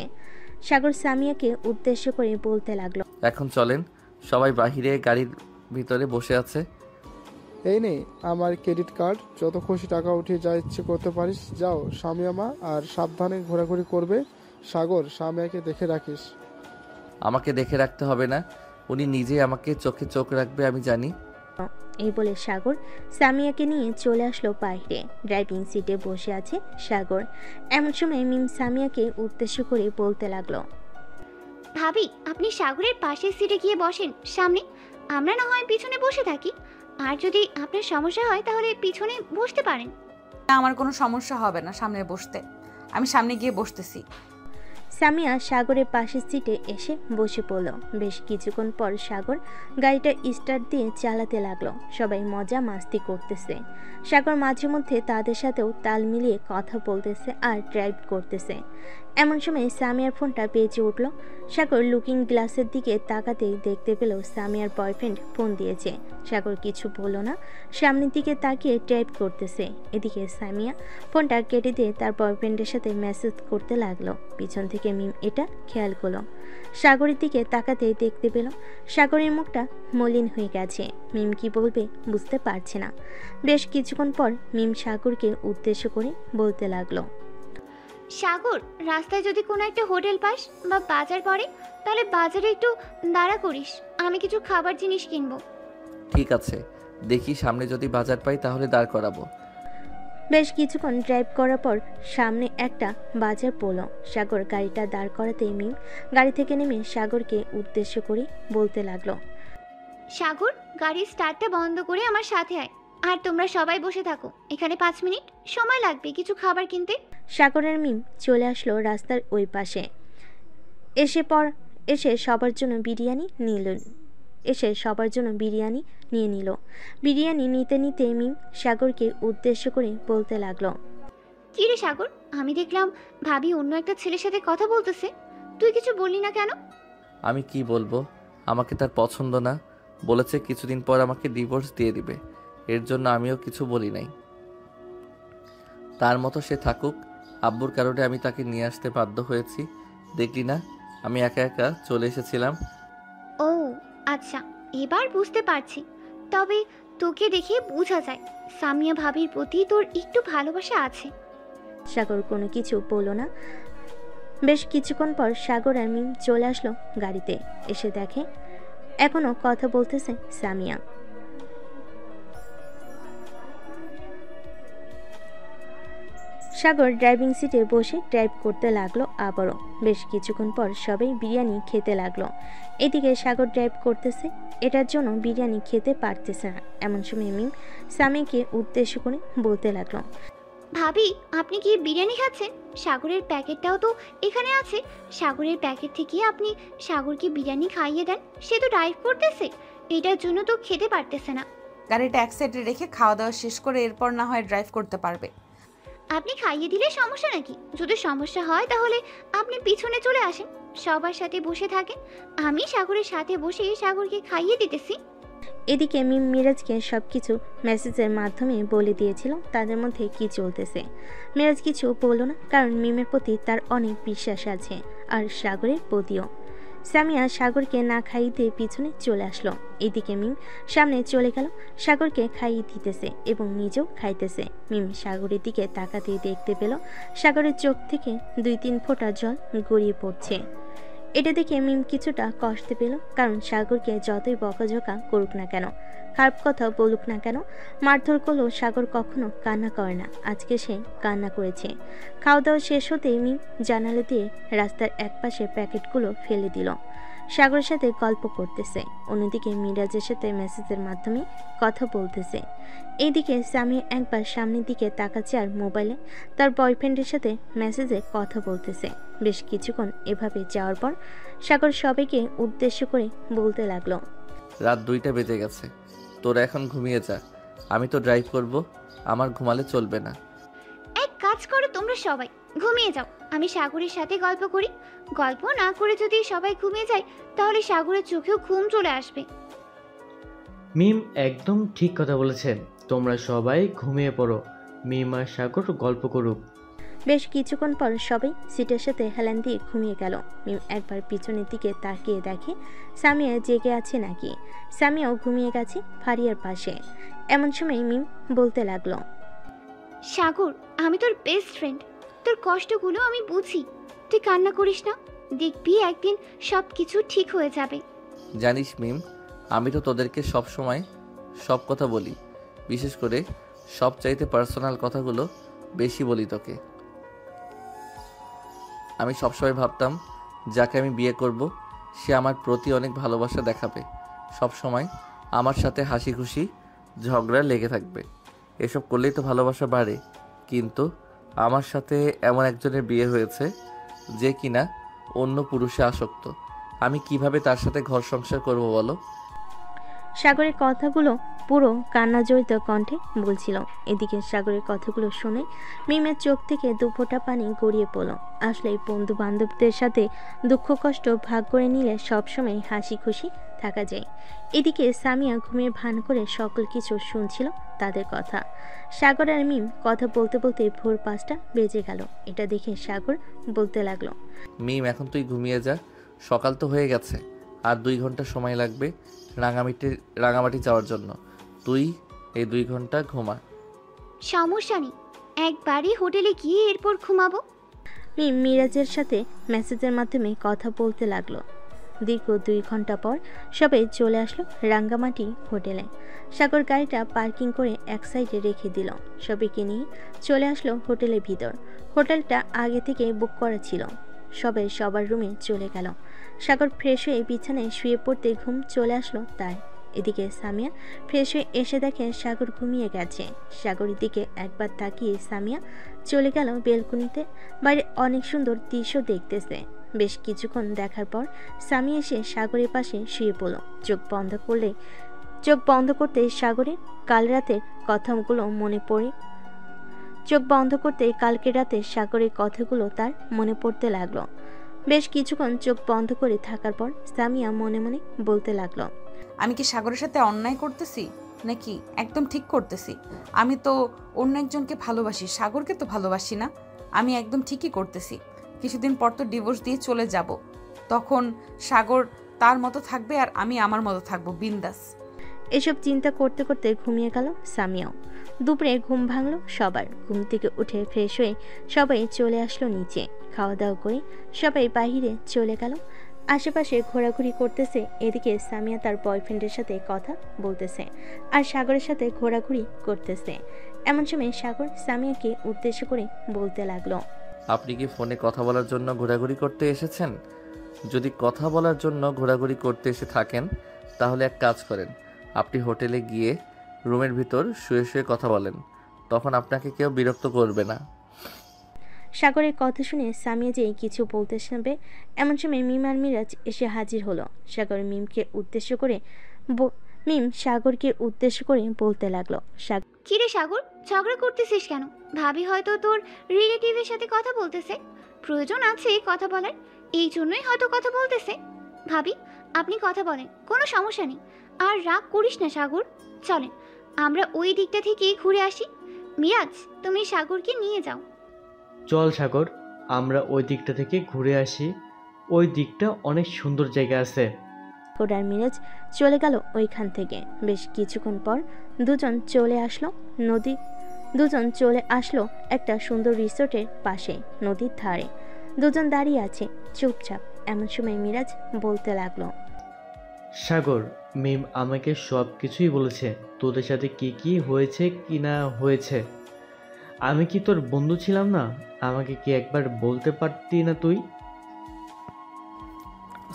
সাগর সামিয়াকে উদ্দেশ্য করে বলতে লাগলো, এখন চলেন, সবাই বাহিরে গাড়ির ভিতরে বসে আছে। এই নে আমার ক্রেডিট কার্ড, যত খুশি টাকা উঠিয়ে যা ইচ্ছে করতে পারিস। যাও সামিয়া মা, আর সাবধানে ঘোরাঘুরি করবে। সাগর, সামিয়াকে দেখে রাখিস। আমাকে দেখে রাখতে হবে না, উনি নিজেই আমাকে চোখে চোখ রাখবে, আমি জানি। এই বলে সাগর সামিয়াকে নিয়ে চলে আসলো বাইরে। ড্রাইভিং সিটে বসে আছে সাগর। এমন সময় মিম সামিয়াকে উদ্দেশ্য করে বলতে লাগলো, ভাবি আপনি সাগরের পাশের সিটে গিয়ে বসেন সামনে, আমরা না হয় পিছনে বসে থাকি। আর যদি আপনার সমস্যা হয় তাহলে পিছনে বসতে পারেন। না, আমার কোনো সমস্যা হবে না সামনে বসতে, আমি সামনে গিয়ে বসতেছি। সামিয়া সাগরের পাশের সিটে এসে বসে পড়ল। বেশ কিছুক্ষণ পর সাগর গাড়িটা স্টার্ট দিয়ে চালাতে লাগলো। সবাই মজা মাস্তি করতেছে। সাগর মাঝে মধ্যে তাদের সাথেও তাল মিলিয়ে কথা বলতেছে আর ড্রাইভ করতেছে। এমন সময় সামিয়ার ফোনটা বেজে উঠল। সাগর লুকিং গ্লাসের দিকে তাকাতেই দেখতে পেল সামিয়ার বয়ফ্রেন্ড ফোন দিয়েছে। সাগর কিছু বলল না, সামনের দিকে তাকিয়ে ড্রাইভ করতেছে। এদিকে সামিয়া ফোনটা কেটে দিয়ে তার বয়ফ্রেন্ডের সাথে মেসেজ করতে লাগলো। পিছন থেকে মিম এটা খেয়াল করলো। সাগরের দিকে তাকাতেই দেখতে পেল সাগরের মুখটা মলিন হয়ে গেছে। মিম কি বলবে বুঝতে পারছে না। বেশ কিছুক্ষণ পর মিম সাগরকে উদ্দেশ্য করে বলতে লাগলো, সাগর, রাস্তায় যদি কোনো একটা হোটেল পাস বা বাজার পড়ে তাহলে বাজারে একটু দাঁড়া করিস, আমি কিছু খাবার জিনিস কিনবো। ঠিক আছে, দেখি সামনে যদি বাজার পাই তাহলে দাঁড় করাবো। বেশ কিছুক্ষণ ড্রাইভ করার পর সামনে একটা বাজার পড়ল। সাগর গাড়িটা দাঁড় করাতেই মিম গাড়ি থেকে নেমে সাগরকে উদ্দেশ্য করে বলতে লাগলো, সাগর, গাড়ির স্টার্টটা বন্ধ করে আমার সাথে আয়, আর তোমরা সবাই বসে থাকো এখানে, 5 মিনিট সময় লাগবে কিছু খাবার কিনতে। সাগরের মিম চলে আসলো রাস্তার ওই পাশে। এসে সবার জন্য বিরিয়ানি নিয়ে নিল। বিরিয়ানি নিতে নিতে মিম সাগরকে উদ্দেশ্য করে বলতে লাগলো, কি রে সাগর, আমি দেখলাম ভাবি অন্য একটা ছেলের সাথে কথা বলতেছে, তুই কিছু বললি না কেন? আমি কি বলবো, আমাকে তার পছন্দ না, বলেছে কিছুদিন পর আমাকে ডিভোর্স দিয়ে দিবে। এর জন্য আমিও কিছু বলি নাই। তার মতো সে থাকুক, আব্বুর কারণে আমি তাকে নিয়ে আসতে বাধ্য হয়েছি। দেখলি না আমি একা একা চলে এসেছিলাম। ও আচ্ছা, এবার বুঝতে পারছি। তবে তোকে দেখে বোঝা যায় সামিয়া ভাবির প্রতি তোর একটু ভালোবাসা আছে। সাগর কোনো কিছু বলল না। বেশ কিছুক্ষণ পর সাগর আর মিম চলে আসলো গাড়িতে। এসে দেখে এখনো কথা বলতেছে সামিয়া। সাগর ড্রাইভিং সিটে বসে ড্রাইভ করতে লাগলো আবারও। বেশ কিছুক্ষণ পর সবাই বিরিয়ানি খেতে লাগলো। এদিকে সাগর ড্রাইভ করতেছে, এটার জন্য বিরিয়ানি খেতে পারতেছে না। এমন সময় মিম সামিয়াকে উদ্দেশ্য করে বলতে লাগলো, ভাবি আপনি কি বিরিয়ানি খাচ্ছেন? সাগরের প্যাকেটটাও তো এখানে আছে, সাগরের প্যাকেট থেকে আপনি সাগরকে বিরিয়ানি খাইয়ে দেন, সে তো ড্রাইভ করতেছে, এটার জন্য তো খেতে পারতেছে না। গাড়িটা এক সাইডে রেখে খাওয়া দাওয়া শেষ করে এরপর না হয় ড্রাইভ করতে পারবে। আপনি খাইয়ে দিলে সমস্যা নাকি? যদি সমস্যা হয় তাহলে আপনি পিছনে চলে আসেন, সবার সাথে বসে থাকেন, আমি সাগরের সাথে বসে সাগরকে খাইয়ে দিতেছি। এদিকে মিম মিরাজকে সবকিছু মেসেজের মাধ্যমে বলে দিয়েছিল তাদের মধ্যে কি চলতেছে। মিরাজ কিছু বলল না, কারণ মিমের প্রতি তার অনেক বিশ্বাস আছে, আর সাগরের প্রতিও। সামিয়া সাগরকে না খাইয়ে দিয়ে পিছনে চলে আসলো। এদিকে মিম সামনে চলে গেল, সাগরকে খাইয়ে দিতেছে এবং নিজেও খাইতেছে। মিম সাগরের দিকে তাকাতেই দেখতে পেল সাগরের চোখ থেকে 2-3 ফোঁটা জল গড়িয়ে পড়ছে। এটা দেখে মিম কিছুটা কষ্ট পেল, কারণ সাগরকে যতই বকাঝকা করুক না কেন, খারাপ কথা বলুক না কেন, মারধর করলেও সাগর কখনো কান্না করে না। আজকে সে কান্না করেছে। খাওয়া দাওয়া শেষ হতেই মিম জানালা দিয়ে রাস্তার একপাশে প্যাকেটগুলো ফেলে দিল। সাগরের সাথে গল্প করতেছে, অন্যদিকে মিরাজের সাথে মেসেজের মাধ্যমে কথা বলতেছে। এইদিকে সামিয়া একবার সামনের দিকে তাকাচ্ছে আর মোবাইলে তার বয়ফ্রেন্ডের সাথে মেসেজে কথা বলতেছে। বেশ কিছুক্ষণ এভাবে যাওয়ার পর সাগর সবাইকে উদ্দেশ্য করে বলতে লাগলো, রাত 2টা বেজে গেছে, তোরা এখন ঘুমিয়ে যা, আমি তো ড্রাইভ করব, আমার ঘুমালে চলবে না। এক কাজ করো তোমরা সবাই ঘুমিয়ে যাও, আমি সাগরের সাথে গল্প করি। গল্প না করে যদি সবাই ঘুমিয়ে যায় তাহলে সাগরের চোখেও ঘুম চলে আসবে। মিম একদম ঠিক কথা বলেছেন, তোমরা সবাই ঘুমিয়ে পড়ো, মিম আর সাগর গল্প করুক। বেশ কিছুক্ষণ পর সবাই সিটের সাথে হেলান দিয়ে ঘুমিয়ে গেল। মিম একবার পিছনের দিকে তাকিয়ে দেখে সামিয়া জেগে আছে নাকি। সামিয়াও ঘুমিয়ে গেছে ফারিয়ার পাশে। এমন সময় মিম বলতে লাগলো, সাগর, আমি তোর বেস্ট ফ্রেন্ড, তোর কষ্টগুলো আমি বুঝি, তুই কান্না করিস না, দেখবি একদিন সব কিছু ঠিক হয়ে যাবে। জানিস মিম, আমি তো তোদেরকে সব সময় সব কথা বলি, বিশেষ করে সবচাইতে পার্সোনাল কথাগুলো বেশি বলি তোকে। আমি সবসময় ভাবতাম যাকে আমি বিয়ে করব সে আমার প্রতি অনেক ভালোবাসা দেখাবে, সব সময় আমার সাথে হাসি খুশি ঝগড়া লেগে থাকবে। এসব করলেই তো ভালোবাসা বাড়ে। কিন্তু আমার সাথে এমন একজনের বিয়ে হয়েছে যে কিনা অন্য পুরুষে আসক্ত। আমি কিভাবে তার সাথে ঘর সংসার করব বলো? সাগরের কথাগুলো পুরো কান্নাজড়িত কণ্ঠে বলছিল। এদিকে সাগরের কথাগুলো শুনে মিমের চোখ থেকে দুফোঁটা পানি গড়িয়ে পড়ল। আসলে বন্ধু বান্ধবদের সাথে দুঃখ কষ্ট ভাগ করে নিলে সবসময় হাসি খুশি থাকা যায়। এদিকে সামিয়া ঘুমের ভান করে সকল কিছু শুনছিল তাদের কথা। সাগর আর মিম কথা বলতে বলতে ভোর 5টা বেজে গেল। এটা দেখে সাগর বলতে লাগলো, মিম, এখন তুই ঘুমিয়ে যা, সকাল তো হয়ে গেছে, আর 2 ঘন্টা সময় লাগবে রাঙামাটি যাওয়ার জন্য। তুই এই 2 ঘন্টা ঘুমা। সমস্যা নেই, একবারই হোটেলে গিয়ে এরপর ঘুমাবো। মিম মিরাজের সাথে মেসেজের মাধ্যমে কথা বলতে লাগলো। দীর্ঘ 2 ঘন্টা পর সবাই চলে আসলো রাঙ্গামাটি হোটেলে। সাগর গাড়িটা পার্কিং করে এক সাইডে রেখে দিল। সবাইকে নিয়ে চলে আসলো হোটেলের ভিতর। হোটেলটা আগে থেকে বুক করা ছিল। সবাই সবার রুমে চলে গেল। সাগর ফ্রেশ হয়ে বিছানায় শুয়ে পড়তে ঘুম চলে আসলো তার। এদিকে সামিয়া ফ্রেশ হয়ে এসে দেখে সাগর ঘুমিয়ে গেছে। সাগরের দিকে একবার তাকিয়ে সামিয়া চলে গেল বেলকুনিতে। বাইরে অনেক সুন্দর দৃশ্য দেখতেছে। বেশ কিছুক্ষণ দেখার পর সামিয়া এসে সাগরের পাশে শুয়ে পড়ল। চোখ বন্ধ করতে সাগরের কাল রাতের কথাগুলো মনে পড়ে। চোখ বন্ধ করতে কালকে রাতে সাগরের কথাগুলো তার মনে পড়তে লাগলো। বেশ কিছুক্ষণ চোখ বন্ধ করে থাকার পর সামিয়া মনে মনে বলতে লাগলো, আমি কি সাগরের সাথে অন্যায় করতেছি নাকি একদম ঠিক করতেছি? আমি তো অন্য একজনকে ভালোবাসি, সাগরকে তো ভালোবাসি না। আমি একদম ঠিকই করতেছি। কিছুদিন পর তো ডিভোর্স দিয়ে চলে যাব। তখন সাগর তার মতো থাকবে আর আমি আমার মতো থাকবো, বিন্দাস। এসব চিন্তা করতে করতে ঘুমিয়ে গেল সামিয়াও। দুপুরে ঘুম ভাঙলো সবার। ঘুম থেকে উঠে ফ্রেশ হয়ে সবাই চলে আসলো নিচে। খাওয়া দাওয়া করে সবাই বাইরে চলে গেল। আশেপাশে ঘোরাঘুরি করতেছে। এদিকে সামিয়া তার বয়ফ্রেন্ডের সাথে কথা বলতেছে আর সাগরের সাথে ঘোরাঘুরি করতেছে। এমন সময় সাগর সামিয়াকে উদ্দেশ্য করে বলতে লাগলো, আপনি কি ফোনে কথা বলার জন্য ঘোরাঘুরি করতে এসেছেন? যদি কথা বলার জন্য ঘোরাঘুরি করতে এসে থাকেন তাহলে এক কাজ করেন, আপনি হোটেলে গিয়ে রুমের ভিতর শুয়ে শুয়ে কথা বলেন, তখন আপনাকে কেউ বিরক্ত করবে না। সাগরের কথা শুনে সামিয়া যে কিছু বলতে শুনবে এমন সময় মিম আর মিরাজ এসে হাজির হলো। মিম সাগরকে উদ্দেশ্য করে বলতে লাগলো, কিরে সাগর, ঝগড়া করতেছিস কেন? ভাবি হয়তো তোর রিলেটিভের সাথে কথা বলতেছে, প্রয়োজন আছে কথা বলার, এই জন্যই হয়তো কথা বলতেছে। ভাবি, আপনি কথা বলেন, কোনো সমস্যা নেই। আর রাগ করিস না সাগর, চলেন আমরা ওই দিকটা থেকে ঘুরে আসি। মিরাজ, তুমি সাগরকে নিয়ে যাও। চল সাগর, আমরা ওই দিকটা থেকে ঘুরে আসি, ওই দিকটা অনেক সুন্দর জায়গা আছে। আর মিরাজ চলে গেল ওইখান থেকে। বেশ কিছুক্ষণ পর দুজন চলে আসলো একটা সুন্দর রিসোর্টের পাশে নদীর ধারে। দুজন দাঁড়িয়ে আছে চুপচাপ। এমন সময় মিরাজ বলতে লাগলো, সাগর, মিম আমাকে সব কিছুই বলেছে, তোদের সাথে কি কি হয়েছে কি না হয়েছে। আমি কি তোর বন্ধু ছিলাম না? আমাকে কি একবার বলতে পারতি না তুই?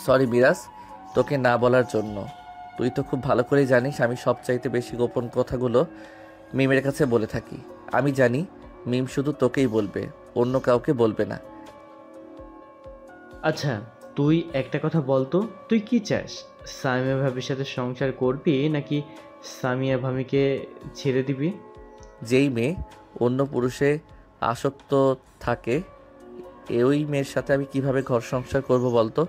সরি বিরাজ, তোকে না বলার জন্য। তুই তো খুব ভালো করে জানিস আমি সবচাইতে বেশি গোপন কথাগুলো মিমের কাছে বলে থাকি। আমি জানি মিম শুধু তোকেই বলবে, অন্য কাউকে বলবে না। আচ্ছা, তুই একটা কথা বলতো, তুই কি চাস? সামিয়া ভাবির সাথে সংসার করবি নাকি সামিয়া ভাবিকে ছেড়ে দিবি? যেই মেয়ে অন্য পুরুষে আসক্ত থাকে ওই মেয়ের সাথে আমি কিভাবে ঘর সংসার করব বলতো?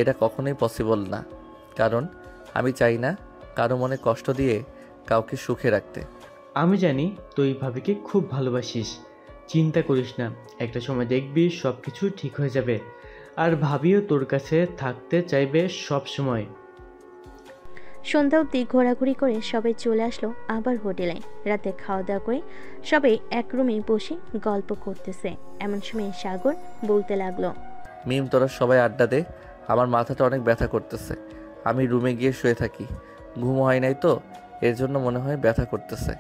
এটা কখনোই পসিবল না, কারণ আমি চাই না কারো মনে কষ্ট দিয়ে কাউকে সুখে রাখতে। আমি জানি তুই ভাবিকে খুব ভালোবাসিস, চিন্তা করিস না, একটা সময় দেখবি সব কিছু ঠিক হয়ে যাবে। আর ভাবিও তোর কাছে থাকতে চাইবে সব সময়। সন্ধ্যা অবধি ঘোরাঘুরি করে সবাই চলে আসলো আবার হোটেলে। রাতে খাওয়া দাওয়া করে সবাই এক রুমে বসে গল্প করতেছে। এমন সময় সাগর বলতে লাগলো, মিম, তোরা সবাই আড্ডা দে, আমার মাথাটা অনেক ব্যথা করতেছে। আমি রুমে গিয়ে শুয়ে থাকি, ঘুম হয় নাই তো এর জন্য মনে হয় ব্যথা করতেছে।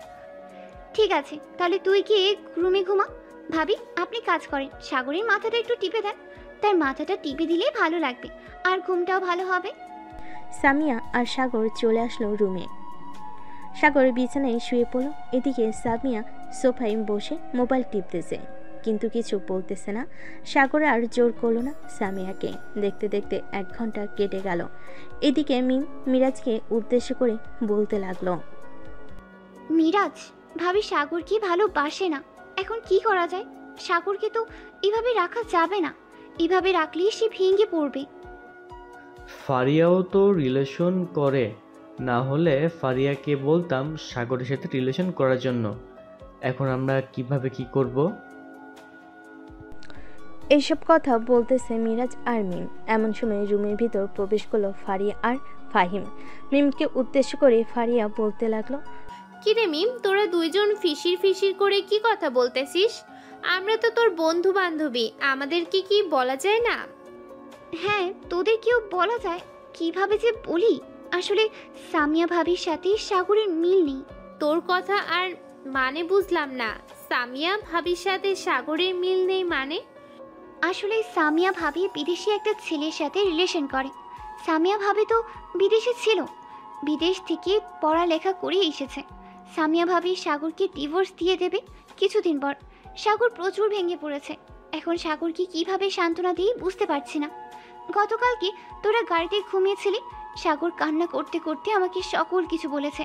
ঠিক আছে, তাহলে তুই গিয়ে রুমে ঘুমা। ভাবি, আপনি কাজ করেন, সাগরের মাথাটা একটু টিপে দেন, তার মাথাটা টিপে দিলেই ভালো লাগবে, আর ঘুমটাও ভালো হবে। সামিয়া আর সাগর চলে আসলো রুমে। সাগর বিছানায় শুয়ে পড়ল। এদিকে সামিয়া সোফায় বসে মোবাইল টিপতেছে, কিন্তু কিছু বলতেছে না। সাগর আর জোর করলো না সামিয়াকে। দেখতে দেখতে 1 ঘন্টা কেটে গেল। এদিকে মিরাজকে উদ্দেশ্য করে বলতে লাগলো, মিরাজ, ভাবি সাগর কি ভালোবাসে না, এখন কি করা যায়? সাগরকে তো এভাবে রাখা যাবে না, এভাবে রাখলেই সে ভেঙে পড়বে। ফারিয়াও তো রিলেশন করে, না হলে ফারিয়াকে বলতাম সাগরের সাথে রিলেশন করার জন্য। এখন আমরা কিভাবে কি করব? এইসব কথা বলতেছে মিরাজ আর মিম। এমন সময় রুমের ভিতর প্রবেশ করলো ফারিয়া আর ফাহিম। মিমকে উদ্দেশ্য করে ফারিয়া বলতে লাগলো, কিরে মিম, তোরা দুইজন ফিসির ফিসির করে কি কথা বলতেছিস? আমরা তো তোর বন্ধু বান্ধবী, আমাদেরকে কি বলা যায় না? হ্যাঁ, তোদের কেউ বলা যায়, কিভাবে যে বলি। আসলে সামিয়া ভাবির সাথে সাগরের মিল নেই। তোর কথা আর মানে বুঝলাম না। সামিয়া ভাবির সাথে সাগরের মিল নেই মানে? আসলে সামিয়া ভাবি বিদেশি একটা ছেলের সাথে রিলেশন করে। সামিয়া ভাবি তো বিদেশে ছিল, বিদেশ থেকে পড়ালেখা করে এসেছে। সামিয়া ভাবি সাগরকে ডিভোর্স দিয়ে দেবে কিছুদিন পর। সাগর প্রচুর ভেঙে পড়েছে। এখন সাগরকে কিভাবে সান্ত্বনা দিই বুঝতে পারছি না। গতকালকে তোরা গাড়িতে ঘুমিয়েছিলি, সাগর কান্না করতে করতে আমাকে সকল কিছু বলেছে।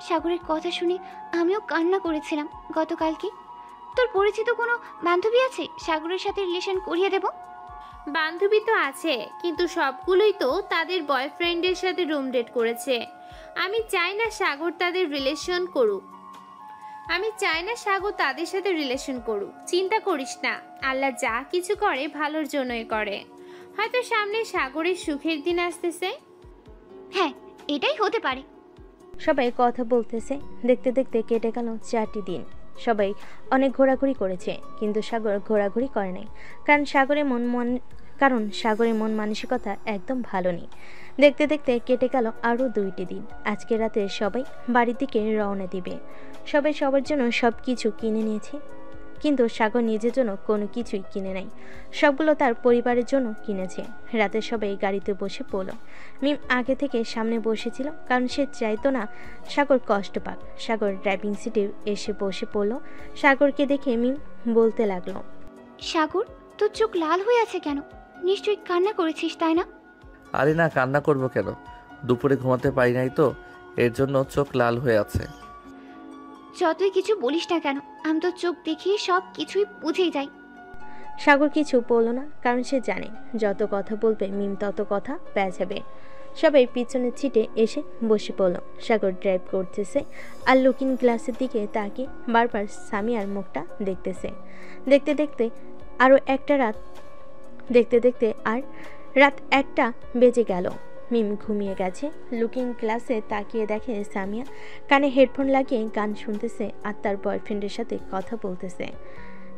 সাগরের কথা শুনে আমিও কান্না করেছিলাম গতকালকে। তোর পরিচিত কোনো বান্ধবী আছে সাগরের সাথে রিলেশন করিয়ে দেব? বান্ধবী তো আছে, কিন্তু সবগুলোই তো তাদের বয়ফ্রেন্ডের সাথে রুম ডেট করেছে। আমি চাই না সাগর তাদের সাথে রিলেশন করুক। চিন্তা করিস না, আল্লাহ যা কিছু করে ভালোর জন্যই করে। হয়তো সামনে সাগরের সুখের দিন আসতেছে। হ্যাঁ, এটাই হতে পারে। সবাই কথা বলতেছে। দেখতে দেখতে কেটে গেল 4টি দিন। সবাই অনেক ঘোরাঘুরি করেছে, কিন্তু সাগর ঘোরাঘুরি করে নাই। কারণ সাগরের মন মানসিকতা একদম ভালো নেই। দেখতে দেখতে কেটে গেল আরও 2টি দিন। আজকে রাতে সবাই বাড়ির দিকে রওনা দিবে। সবাই সবার জন্য সব কিছু কিনে নিয়েছে, কিন্তু সাগর নিজের জন্য কোনো কিছুই কিনে নাই। সবগুলো তার পরিবারের জন্য কিনেছে। রাতে সবাই গাড়িতে বসে পড়ল। মিম আগে থেকে সামনে বসেছিল, কারণ সে চাইতো না সাগর কষ্ট পাক। সাগর ড্রাইভিং সিটে এসে বসে পড়ল। সাগরকে দেখে মিম বলতে লাগলো, সাগর, তোর চোখ লাল হয়ে আছে কেন? নিশ্চয়ই কান্না করেছিস, তাই না? আরে না, কান্না করবো কেন? দুপুরে ঘুমাতে পারি নাই তো, এর জন্য চোখ লাল হয়ে আছে। যতই কিছু বলিস না কেন, আমি তো চোখ দেখিয়ে সব কিছুই বুঝেই যাই। সাগর কিছু বলল না, কারণ সে জানে যত কথা বলবে মিম তত কথা পেঁচাবে। সবাই পিছনের সিটে এসে বসে পড়ল। সাগর ড্রাইভ করতেছে আর লুকিং গ্লাসের দিকে তাকিয়ে বারবার সামিয়ার মুখটা দেখতেছে। দেখতে দেখতে রাত 1টা বেজে গেল। মিম ঘুমিয়ে গেছে। লুকিং গ্লাসে তাকিয়ে দেখে সামিয়া কানে হেডফোন লাগিয়ে গান শুনতেছে আর তার বয়ফ্রেন্ডের সাথে কথা বলতেছে।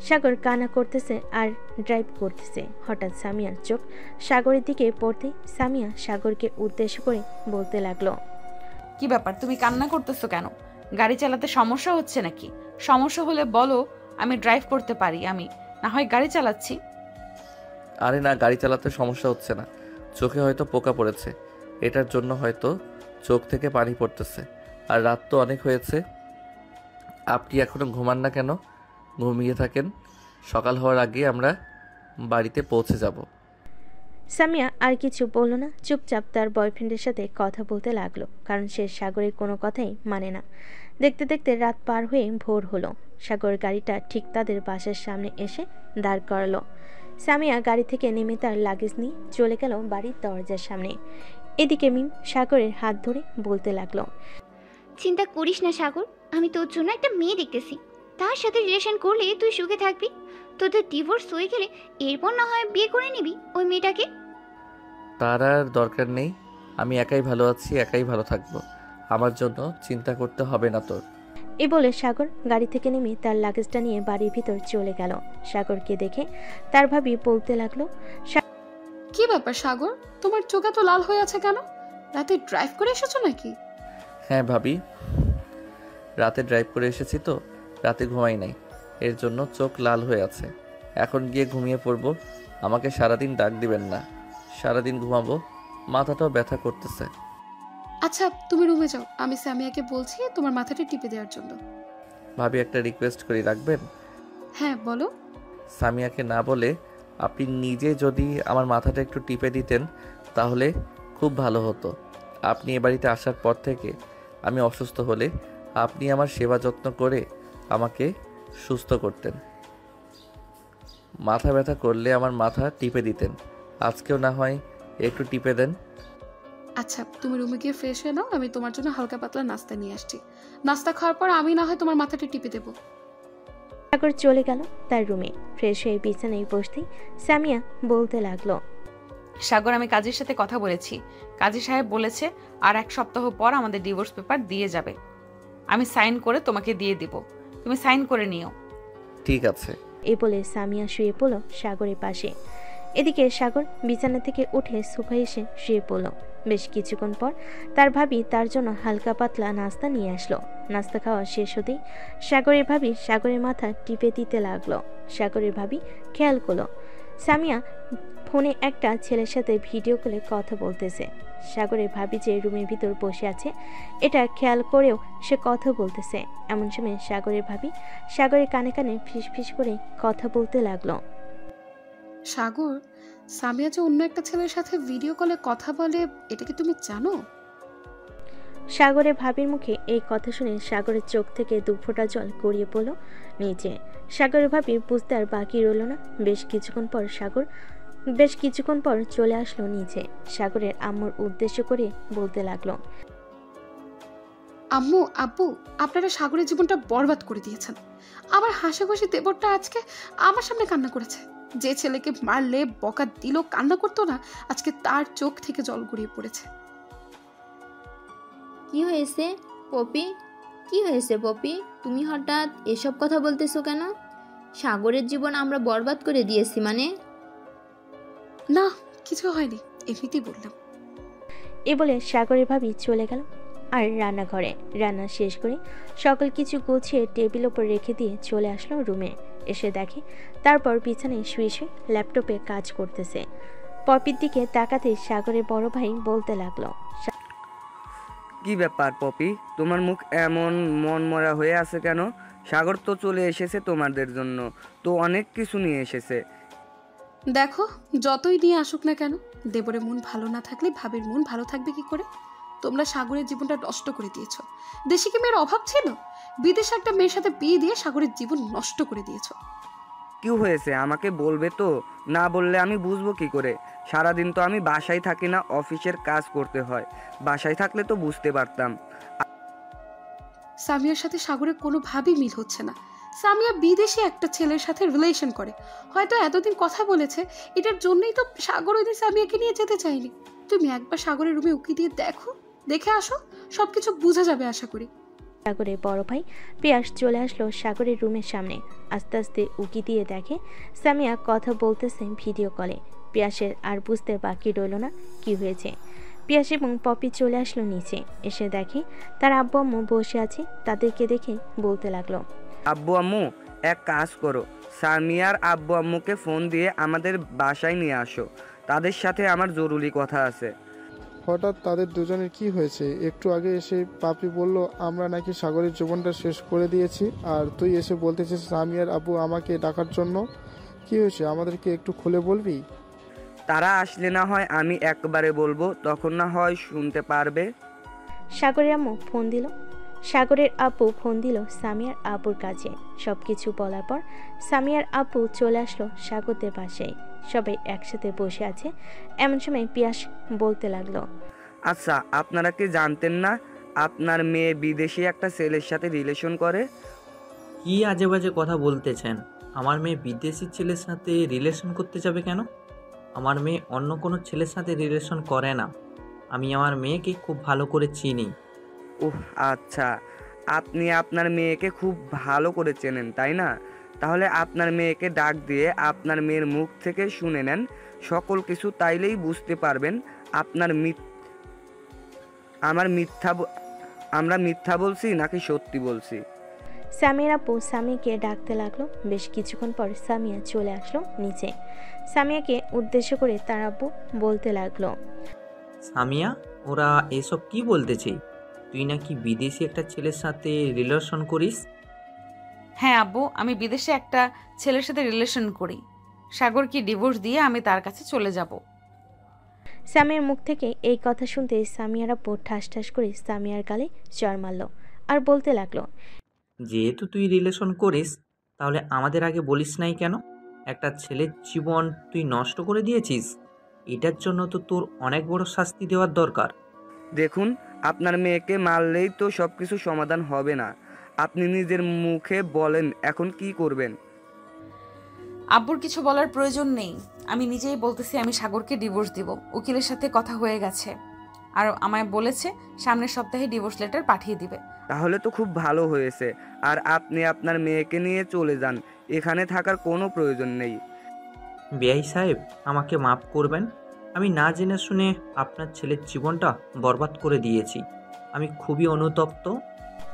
সাগর কান্না করতেছে আর ড্রাইভ করতেছে। হঠাৎ সামিয়ার চোখ সাগরের দিকে পড়তে সামিয়া সাগরকে উদ্দেশ্য করে বলতে লাগলো, কি ব্যাপার, তুমি কান্না করতেছো কেন? গাড়ি চালাতে সমস্যা হচ্ছে নাকি? সমস্যা হলে বলো, আমি ড্রাইভ করতে পারি, আমি না হয় গাড়ি চালাচ্ছি। আরে না, গাড়ি চালাতে সমস্যা হচ্ছে না, চোখে হয়তো পোকা পড়েছে, এটার জন্য হয়তো চোখ থেকে পানি পড়তেছে। আর রাত তো অনেক হয়েছে। আপনি এখনো ঘুমান না কেন? ঘুমিয়ে থাকেন, সকাল হওয়ার আগে আমরা বাড়িতে পৌঁছে যাব। সামিয়া আর কিছু বলল না, চুপচাপ তার বয়ফ্রেন্ডের সাথে কথা বলতে লাগলো, কারণ সে সাগরের কোনো কথাই মানে না। দেখতে দেখতে রাত পার হয়ে ভোর হলো। সাগর গাড়িটা ঠিক তাদের বাসার সামনে এসে দাঁড় করালো। সামিয়া গাড়ি থেকে নেমে তার লাগেজ নিয়ে চলে গেল বাড়ির দরজার সামনে। এদিকে মিম সাগরের হাত ধরে বলতে লাগলো, চিন্তা করিস না সাগর, আমি তোর জন্য একটা মেয়ে দেখতেছি। তার সাথে রিলেশন করলে তুই সুখে থাকবি। তোদের ডিভোর্স হয়ে গেলে এরপর না হয় বিয়ে করে নিবি ওই মেয়েটাকে। তার আর দরকার নেই, আমি একাই ভালো আছি, একাই ভালো থাকবো, আমার জন্য চিন্তা করতে হবে না তোর। এ বলে সাগর গাড়ি থেকে নেমে তার লাগেজটা নিয়ে বাড়ির ভিতর চলে গেল। সাগরকে দেখে তার ভাবি বলতে লাগলো, কি ব্যাপার সাগর, তোমার চোখ এত লাল হয়ে আছে কেন? রাতে ড্রাইভ করে এসেছো নাকি? হ্যাঁ ভাবি, রাতে ড্রাইভ করে এসেছি তো, রাতে ঘুমাই নাই, এর জন্য চোখ লাল হয়ে আছে। এখন গিয়ে ঘুমিয়ে পড়বো, আমাকে সারাদিন ডাক দিবেন না, সারাদিন ঘুমাবো, মাথাটাও ব্যথা করতেছে। আচ্ছা তুমি রুমে যাও, আমি সামিয়াকে বলছি তোমার মাথাটা টিপে দেওয়ার জন্য। ভাবি একটা রিকোয়েস্ট করি, রাখবেন? হ্যাঁ বলো। সামিয়াকে না বলে আপনি নিজে যদি আমার মাথাটা একটু টিপে দিতেন তাহলে খুব ভালো হতো। আপনি এ বাড়িতে আসার পর থেকে আমি অসুস্থ হলে আপনি আমার সেবা যত্ন করে আমাকে সুস্থ করতেন। মাথা ব্যথা করলে আমার মাথা টিপে দিতেন, আজকেও না হয় একটু টিপে দেন। আচ্ছা তুমি রুমে গিয়ে ফ্রেশ হয়ে নাও, আমি তোমার জন্য হালকা পাতলা নাস্তা নিয়ে আসছি। নাস্তা খাওয়ার পর আমি না হয় তোমার মাথাটা টিপে দেবো। সাগর চলে গেল তার রুমে। ফ্রেশ হয়ে বিছানায় বসতেই সামিয়া বলতে লাগলো, সাগর, আমি কাজীর সাথে কথা বলেছি। কাজী সাহেব বলেছে আর 1 সপ্তাহ পর আমাদের ডিভোর্স পেপার দিয়ে যাবে। আমি সাইন করে তোমাকে দিয়ে দিব, তুমি সাইন করে নিও। ঠিক আছে। এই বলে সামিয়া শুয়ে পড়ল সাগরের পাশে। এদিকে সাগর বিছানা থেকে উঠে সোফায় এসে শুয়ে পড়ল। বেশ কিছুক্ষণ পর তার ভাবি তার জন্য হালকা পাতলা নাস্তা নিয়ে আসলো। নাস্তা খাওয়া শেষ হতেই সাগরের ভাবি সাগরের মাথা টিপে দিতে লাগলো। সাগরের ভাবি খেয়াল করলো সামিয়া ফোনে একটা ছেলের সাথে ভিডিও কলে কথা বলতেছে। সাগরের ভাবি যে রুমের ভিতর বসে আছে এটা খেয়াল করেও সে কথা বলতেছে। এমন সময় সাগরের ভাবি সাগরের কানে কানে ফিসফিস করে কথা বলতে লাগলো, সাগর, সামিয়া যে অন্য একটা ছেলের সাথে ভিডিও কলে কথা বলে এটা কি তুমি জানো? সাগরের ভাবির মুখে এই কথা শুনে সাগরের চোখ থেকে 2 ফোঁটা জল গড়িয়ে পড়ল নিচে। সাগরের ভাবি বুঝতে আর বাকি রইল না। বেশ কিছুক্ষণ পর চলে আসলো নিচে। সাগরের আম্মুর উদ্দেশ্য করে বলতে লাগলো, আম্মু, আব্বু, আপনারা সাগরের জীবনটা বরবাদ করে দিয়েছেন। আমার হাসাখুশি দেবরটা আজকে আমার সামনে কান্না করেছে। যে ছেলেকে মারলে বকা দিল কান্না করতো না, আজকে তার চোখ থেকে জল গড়িয়ে পড়েছে। কি হয়েছে পপি? কি হয়েছে পপি? তুমি হঠাৎ এসব কথা বলতেছো কেন? সাগরের জীবন আমরা বরবাদ করে দিয়েছি মানে? না, কিছু হয়নি, এমনিতেই বললাম। এ বলে সাগরের ভাবি চলে গেল আর রান্নাঘরে। রান্না শেষ করে সকল কিছু গুছিয়ে টেবিল ওপর রেখে দিয়ে চলে আসলো রুমে। এসে দেখে তারপর বিছানায় শুয়ে শুয়ে ল্যাপটপে কাজ করতেছে। পপির দিকে তাকাতে সাগরের বড় ভাই বলতে লাগলো, কি ব্যাপার পপি, তোমার মুখ এমন মনমরা হয়ে আছে কেন? সাগর তো চলে এসেছে তোমাদের জন্য, তো অনেক কিছু নিয়ে এসেছে। দেখো, যতই নিয়ে আসুক না কেন, দেবরের মন ভালো না থাকলে ভাবির মন ভালো থাকবে কি করে? তোমরা সাগরের জীবনটা নষ্ট করে দিয়েছো। দেশে কি মেয়ের অভাব ছিল? বিদেশে একটা মেয়ের সাথে বিয়ে দিয়ে সাগরের জীবন নষ্ট করে দিয়েছো। কি হয়েছে আমাকে বলবে তো? না বললে আমি বুঝবো কি করে? সারাদিন তো আমি বাসায় থাকি না, অফিসের কাজ করতে হয়। বাসায় থাকলে তো বুঝতে পারতাম। সামিয়ার সাথে সাগরের কোনোভাবেই মিল হচ্ছে না। সামিয়া বিদেশে একটা ছেলের সাথে রিলেশন করে, হয়তো এতদিন কথা বলেছে, এটার জন্যই তো সাগর ওই দিন সামিয়াকে নিয়ে যেতে চাইনি। তুমি একবার সাগরের রুমে উকি দিয়ে দেখে আসো, সবকিছু বোঝা যাবে আশা করি। সাগরের বড় ভাই পিয়াস চলে আসলো সাগরের রুমের সামনে। আস্তে আস্তে উকি দিয়ে দেখে সামিয়া কথা বলতেছে ভিডিও কলে। পিয়াসের আর বুঝতে বাকি রইল না কি হয়েছে। পিয়াস এবং পপি চলে আসলো নিচে। এসে দেখে তার আব্বু আম্মু বসে আছে। তাদেরকে দেখে বলতে লাগলো, আব্বু আম্মু, এক কাজ করো, সামিয়ার আব্বু আম্মুকে ফোন দিয়ে আমাদের বাসায় নিয়ে আসো। তাদের সাথে আমার জরুরি কথা আছে। হঠাৎ তাদের দুজনের কি হয়েছে? একটু আগে এসে পাপি বলল আমরা নাকি সাগরের জীবনটা শেষ করে দিয়েছি, আর তুই এসে বলতেছিস সামিয়ার আব্বু আমাকে ডাকার জন্য। কি হয়েছে আমাদেরকে একটু খুলে বলবি? তারা আসলে না হয় আমি একবারে বলবো, তখন না হয় শুনতে পারবে। সাগরের আব্বু ফোন দিল সামিয়ার আব্বুর কাছে। সবকিছু বলার পর সামিয়ার আব্বু চলে আসলো সাগরদের পাশে। সবাই একসাথে বসে আছে। এমন সময় পিয়াস বলতে লাগলো, আচ্ছা, আপনারা কি জানতেন না আপনার মেয়ে বিদেশি একটা ছেলের সাথে রিলেশন করে? কি আজে বাজে কথা বলতেছেন? আমার মেয়ে বিদেশি ছেলের সাথে রিলেশন করতে যাবে কেন? আমার মেয়ে অন্য কোনো ছেলের সাথে রিলেশন করে না। আমি আমার মেয়েকে খুব ভালো করে চিনি। ওহ আচ্ছা, আপনি আপনার মেয়েকে খুব ভালো করে চেনেন তাই না? তাহলে আপনার মেয়েকে ডাক দিয়ে আপনার মেয়ের মুখ থেকে শুনে নেন সকল কিছু, তাইলেই বুঝতে পারবেন আমরা মিথ্যা বলছি নাকি সত্যি বলছি। সামিয়ার আপু সামিয়াকে ডাকতে লাগলো। বেশ কিছুক্ষণ পর সামিয়া চলে আসলো নিচে। সামিয়াকে উদ্দেশ্য করে তার আব্বু বলতে লাগলো, সামিয়া, ওরা এসব কি বলতেছে? তুই নাকি বিদেশি একটা ছেলের সাথে রিলেশন করিস? হ্যাঁ আব্বু, আমি বিদেশে একটা ছেলের সাথে রিলেশন করি। সাগরকে ডিভোর্স দিয়ে আমি তার কাছে চলে যাব। সামিয়ার মুখ থেকে এই কথা শুনতে সামিয়ার আপু ঠাস ঠাস করে সামিয়ার গালে চড় মারল আর বলতে লাগলো, যেহেতু তুই রিলেশন করিস, তাহলে আমাদের আগে বলিস নাই কেন? একটা ছেলের জীবন তুই নষ্ট করে দিয়েছিস। এটার জন্য তো তোর অনেক বড় শাস্তি দেওয়ার দরকার। দেখুন, আপনার মেয়েকে মারলেই তো সব কিছু সমাধান হবে না। আপনি নিজের মুখে বলেন এখন কি করবেন। আব্বুর কিছু বলার প্রয়োজন নেই, আমি নিজেই বলতেছি আমি সাগরকে ডিভোর্স দিব। উকিলের সাথে কথা হয়ে গেছে আর আমায় বলেছে সামনের সপ্তাহে ডিভোর্স লেটার পাঠিয়ে দিবে। তাহলে তো খুব ভালো হয়েছে। আর আপনি আপনার মেয়েকে নিয়ে চলে যান, এখানে থাকার কোনো প্রয়োজন নেই। বেআই সাহেব, আমাকে মাফ করবেন। আমি না জেনে শুনে আপনার ছেলের জীবনটা বরবাদ করে দিয়েছি। আমি খুবই অনুতপ্ত।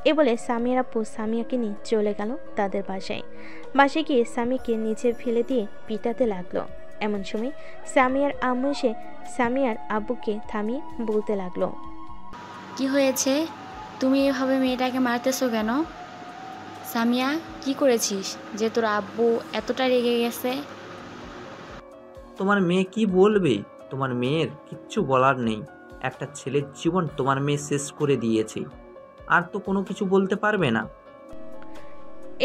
এ বলে সামিয়ার আপু সামিয়াকে নিয়ে চলে গেল তাদের বাসায়। বাসায় গিয়ে সামিয়াকে নিচে ফেলে দিয়ে পিটাতে লাগলো। এমন সময় সামিয়ার আম্মু এসে সামিয়ার আব্বুকে থামিয়ে বলতে লাগলো, কি হয়েছে? তুমি এভাবে মেয়েটাকে মারতেছো কেন? সামিয়া, কি করেছিস যে তোর আব্বু এতটা রেগে গেছে? তোমার মেয়ে কি বলবে? তোমার মেয়ের কিচ্ছু বলার নেই। একটা ছেলের জীবন তোমার মেয়ে শেষ করে দিয়েছে, আর তো কোনো কিছু বলতে পারবে না।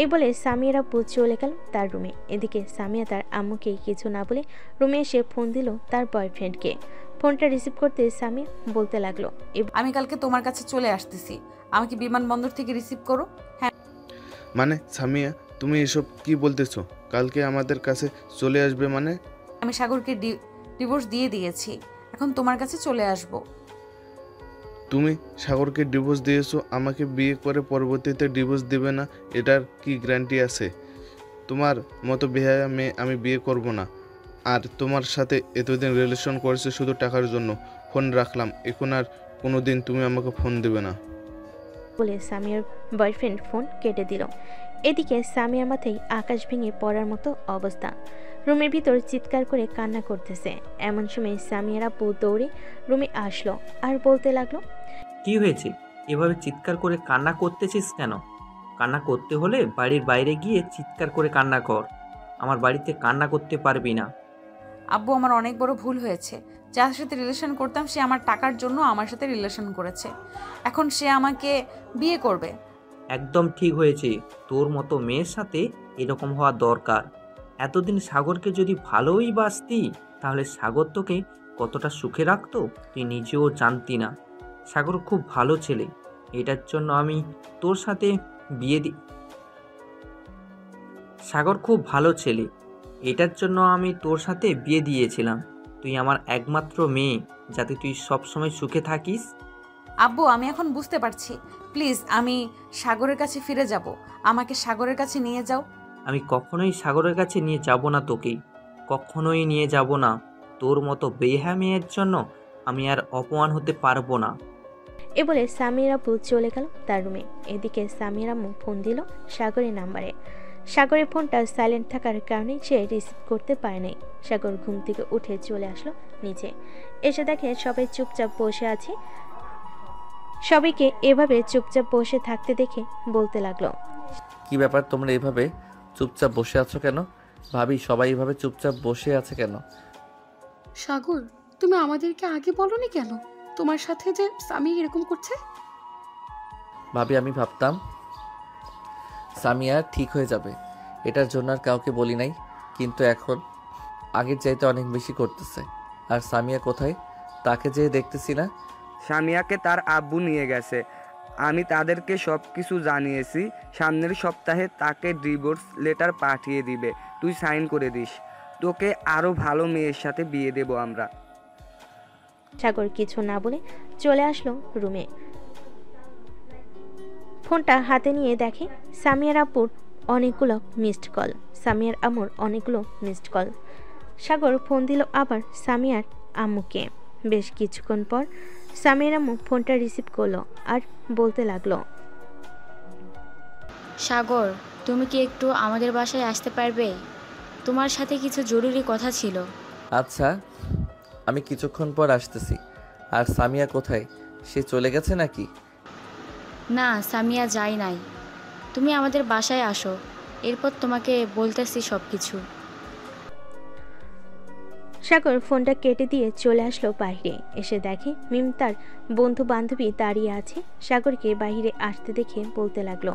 এই বলে সামিয়ার আপু চলে গেল তার রুমে। এদিকে সামিয়া তার আম্মুকে কিছু না বলে রুমে এসে ফোন দিল তার বয়ফ্রেন্ডকে। ফোনটা রিসিভ করতে সামিয়া বলতে লাগলো, আমি কালকে তোমার কাছে চলে আসতেছি, আমাকে বিমানবন্দর থেকে রিসিভ করো। হ্যাঁ। মানে সামিয়া, তুমি এসব কি বলতেছো? কালকে আমাদের কাছে চলে আসবে মানে? আমি সাগরকে ডিভোর্স দিয়ে দিয়েছি, এখন তোমার কাছে চলে আসব। তুমি সাগরকে ডিভোর্স দিয়েছো, আমাকে বিয়ে করে পরবর্তীতে ডিভোর্স দিবে না, এটার কি গ্যারান্টি আছে? তোমার মতো বেহায়া মেয়ে আমি বিয়ে করব না। আর তোমার সাথে এতদিন রিলেশন করেছে শুধু টাকার জন্য। ফোন রাখলাম, এখন আর কোনো দিন তুমি আমাকে ফোন দেবে না বলে সামিয়ার বয়ফ্রেন্ড ফোন কেটে দিল। এদিকে সামিয়ার মাথায় আকাশ ভেঙে পড়ার মতো অবস্থা। রুমের ভিতর চিৎকার করে কান্না করতেছে। এমন সময় সামিয়ার আপু দৌড়ে রুমে আসলো আর বলতে লাগলো, কি হয়েছে? এভাবে চিৎকার করে কান্না করতেছিস কেন? কান্না করতে হলে বাড়ির বাইরে গিয়ে চিৎকার করে কান্না কর। আমার বাড়িতে কান্না করতে পারবি না। আব্বু, আমার অনেক বড় ভুল হয়েছে। যার সাথে রিলেশন করতাম সে আমার টাকার জন্য আমার সাথে রিলেশন করেছে, এখন সে আমাকে বিয়ে করবে। একদম ঠিক হয়েছে। তোর মতো মেয়ের সাথে এরকম হওয়া দরকার। এতদিন সাগরকে যদি ভালোই বাসতি, তাহলে সাগর তোকে কতটা সুখে রাখতো তুই নিজেও জানতি না। সাগর খুব ভালো ছেলে, এটার জন্য আমি তোর সাথে বিয়ে দি সাগর খুব ভালো ছেলে, এটার জন্য আমি তোর সাথে বিয়ে দিয়েছিলাম। তুই আমার একমাত্র মেয়ে, যাতে তুই সবসময় সুখে থাকিস। আব্বু, আমি এখন বুঝতে পারছি, প্লিজ আমি সাগরের কাছে ফিরে যাব, আমাকে সাগরের কাছে নিয়ে যাও। আমি কখনোই সাগরের কাছে নিয়ে যাব না তোকে, কখনোই নিয়ে যাব না। তোর মতো বেহা মেয়ের জন্য আমি আর অপমান হতে পারবো না। এ বলে সামিয়ার আপু চলে গেল তার রুমে। এদিকে সামিয়ার আম্মু ফোন দিল সাগরের নাম্বারে। সাগরের ফোনটা সাইলেন্ট থাকার কারণে সে রিসিভ করতে পারে নাই। সাগর ঘুম থেকে উঠে চলে আসলো নিচে। এসে দেখে সবাই চুপচাপ বসে আছে। সবাইকে এভাবে চুপচাপ বসে থাকতে দেখে বলতে লাগলো, কি ব্যাপার, তোমরা এভাবে চুপচাপ বসে আছো কেন? ভাবি, সবাই এভাবে চুপচাপ বসে আছে কেন? সাগর, তুমি আমাদেরকে আগে বলনি কেন তোমার সাথে যে সামি এরকম করছে? ভাবি, আমি ভাবতাম সামিয়া ঠিক হয়ে যাবে, এটার জন্য আর কাউকে বলি নাই, কিন্তু এখন আগের চাইতে অনেক বেশি করতেছে। আর সামিয়া কোথায়, তাকে যে দেখতেছি না। সামিয়াকে তার আব্বু নিয়ে গেছে, আমি তাদেরকে সব কিছু জানিয়েছি। সামনের সপ্তাহে তাকে ডিভোর্স লেটার পাঠিয়ে দিবে, তুই সাইন করে দিস। তোকে আরও ভালো মেয়ের সাথে বিয়ে দেব আমরা। সাগর কিছু না বলে চলে আসলো রুমে। ফোনটা হাতে নিয়ে দেখে সামিয়ার আপুর অনেকগুলো মিসড কল, সামিয়ার আম্মুর অনেকগুলো মিসড কল। সাগর ফোন দিল আবার সামিয়ার আম্মুকে। বেশ কিছুক্ষণ পর সামিয়ার আম্মু ফোনটা রিসিভ করলো আর বলতে লাগলো, সাগর, তুমি কি একটু আমাদের বাসায় আসতে পারবে? তোমার সাথে কিছু জরুরি কথা ছিল। আচ্ছা, আমি কিছুক্ষণ পর আসতেছি। আর সামিয়া কোথায়? সে চলে গেছে নাকি? না, সামিয়া যায় নাই। তুমি আমাদের বাসায় আসো, এরপর তোমাকে বলতেছি সব কিছু। সাগর ফোনটা কেটে দিয়ে চলে আসলো বাইরে। এসে দেখে মিম তার বন্ধু বান্ধবী দাঁড়িয়ে আছে। সাগরকে বাইরে আসতে দেখে বলতে লাগলো,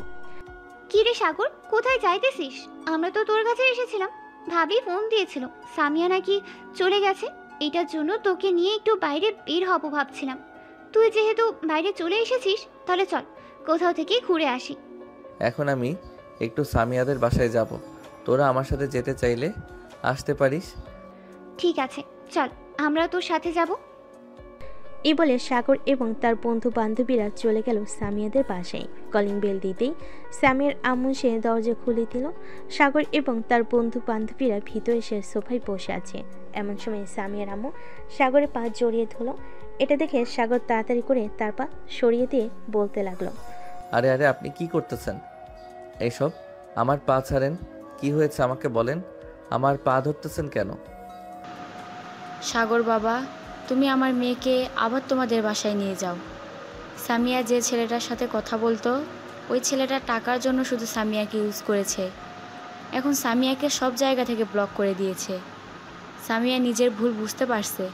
কি রে সাগর, কোথায় যাইতেছিস? আমরা তো তোর কাছে এসেছিলাম। ভাবি ফোন দিয়েছিল সামিয়া নাকি চলে গেছে, এটার জন্য তোকে নিয়ে একটু বাইরে বের হব ভাবছিলাম। তুই যেহেতু বাইরে চলে এসেছিস, তাহলে চল কোথাও থেকে ঘুরে আসি। এখন আমি একটু সামিয়াদের বাসায় যাব। তোরা আমার সাথে যেতে চাইলে আসতে পারিস। ঠিক আছে, চল আমরা তোর সাথে যাব। এই বলে সাগর এবং তার বন্ধু বান্ধবীরা চলে গেল সামিয়াদের বাসায়। কলিং বেল দিতেই সামিয়ার আম্মু সে দরজা খুলে দিল। সাগর এবং তার বন্ধু বান্ধবীরা ভিতরে এসে সোফায় বসে আছে। এমন সময় সামিয়ার আম্মু সাগরের পা জড়িয়ে ধরল। এটা দেখে সাগর তাড়াতাড়ি করে তার পা সরিয়ে দিয়ে বলতে লাগলো, আরে আরে, আপনি কি করতেছেন এইসব? আমার পা ছাড়েন। কি হয়েছে আমাকে বলেন। আমার পা ধরতেছেন কেন? সাগর বাবা, তুমি আমার মেয়েকে আবার তোমাদের বাসায় নিয়ে যাও। সামিয়া যে ছেলেটার সাথে কথা বলতো, ওই ছেলেটা টাকার জন্য শুধু সামিয়াকে ইউজ করেছে। এখন সামিয়াকে সব জায়গা থেকে ব্লক করে দিয়েছে। সামিয়া নিজের ভুল বুঝতে পারছে।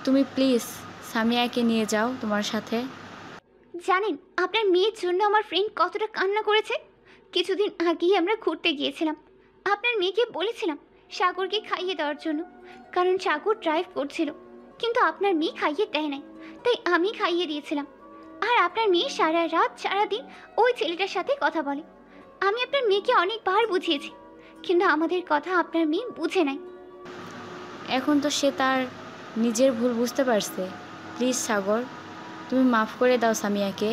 তুমি প্লিজ সামিয়াকে নিয়ে যাও তোমার সাথে। জানেন আপনার মেয়ের জন্য আমার ফ্রেন্ড কতটা কান্না করেছে? কিছুদিন আগেই আমরা ঘুরতে গিয়েছিলাম। আপনার মেয়েকে বলেছিলাম সাগরকে খাইয়ে দেওয়ার জন্য, কারণ সাগর ড্রাইভ করছিল, কিন্তু আপনার মেয়ে খাইয়ে দেয় নাই, তাই আমি খাইয়ে দিয়েছিলাম। আর আপনার মেয়ে সারা রাত সারাদিন ওই ছেলেটার সাথে কথা বলে। আমি আপনার মেয়েকে অনেকবার বুঝিয়েছি, কিন্তু আমাদের কথা আপনার মেয়ে বুঝে নাই। এখন তো সে তার নিজের ভুল বুঝতে পারছে। প্লিজ সাগর, তুমি মাফ করে দাও সামিয়াকে।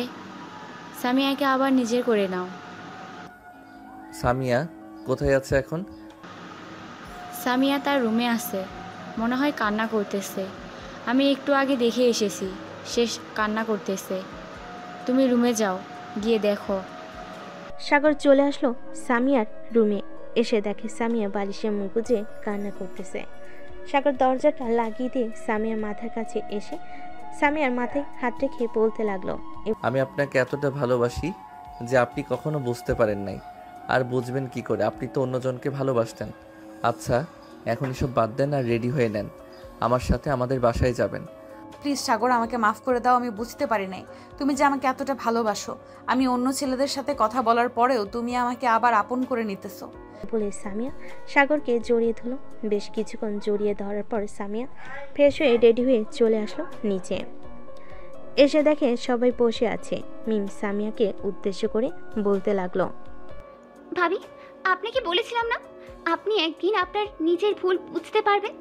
সামিয়াকে আবার নিজের করে নাও। সামিয়া কোথায় আছে এখন? সামিয়া তার রুমে আছে, মনে হয় কান্না করতেছে। আমি একটু আগে দেখে এসেছি, সে কান্না করতেছে। তুমি রুমে যাও, গিয়ে দেখো। সাগর চলে আসলো সামিয়ার রুমে। এসে দেখে সামিয়া বালিশে মুখ গুজে কান্না করতেছে। সাগর দরজাটা লাগিয়ে দিয়ে সামিয়ার মাথার কাছে এসে সামিয়ার মাথায় হাত রেখে বলতে লাগলো, আমি আপনাকে এতটা ভালোবাসি যে আপনি কখনো বুঝতে পারেন নাই। আর বুঝবেন কি করে? আপনি তো অন্যজনকে ভালোবাসতেন। আচ্ছা, এখন এসব বাদ দেন আর রেডি হয়ে নেন। আমার সাথে আমাদের বাসায় যাবেন। প্লিজ সাগর, আমাকে মাফ করে দাও। আমি বুঝতে পারি নাই তুমি যে আমাকে এতটা ভালোবাসো। আমি অন্য ছেলেদের সাথে কথা বলার পরেও তুমি আমাকে আবার আপন করে নিতেছো। বলে সামিয়া সাগরকে জড়িয়ে ধরল। বেশ কিছুক্ষণ জড়িয়ে ধরার পর সামিয়া ফ্রেশ হয়ে রেডি হয়ে চলে আসলো নিচে। এসে দেখে সবাই বসে আছে। মিম সামিয়াকে উদ্দেশ্য করে বলতে লাগলো, ভাবি, আপনাকে বলেছিলাম না আপনি একদিন আপনার নিজের ভুল বুঝতে পারবেন।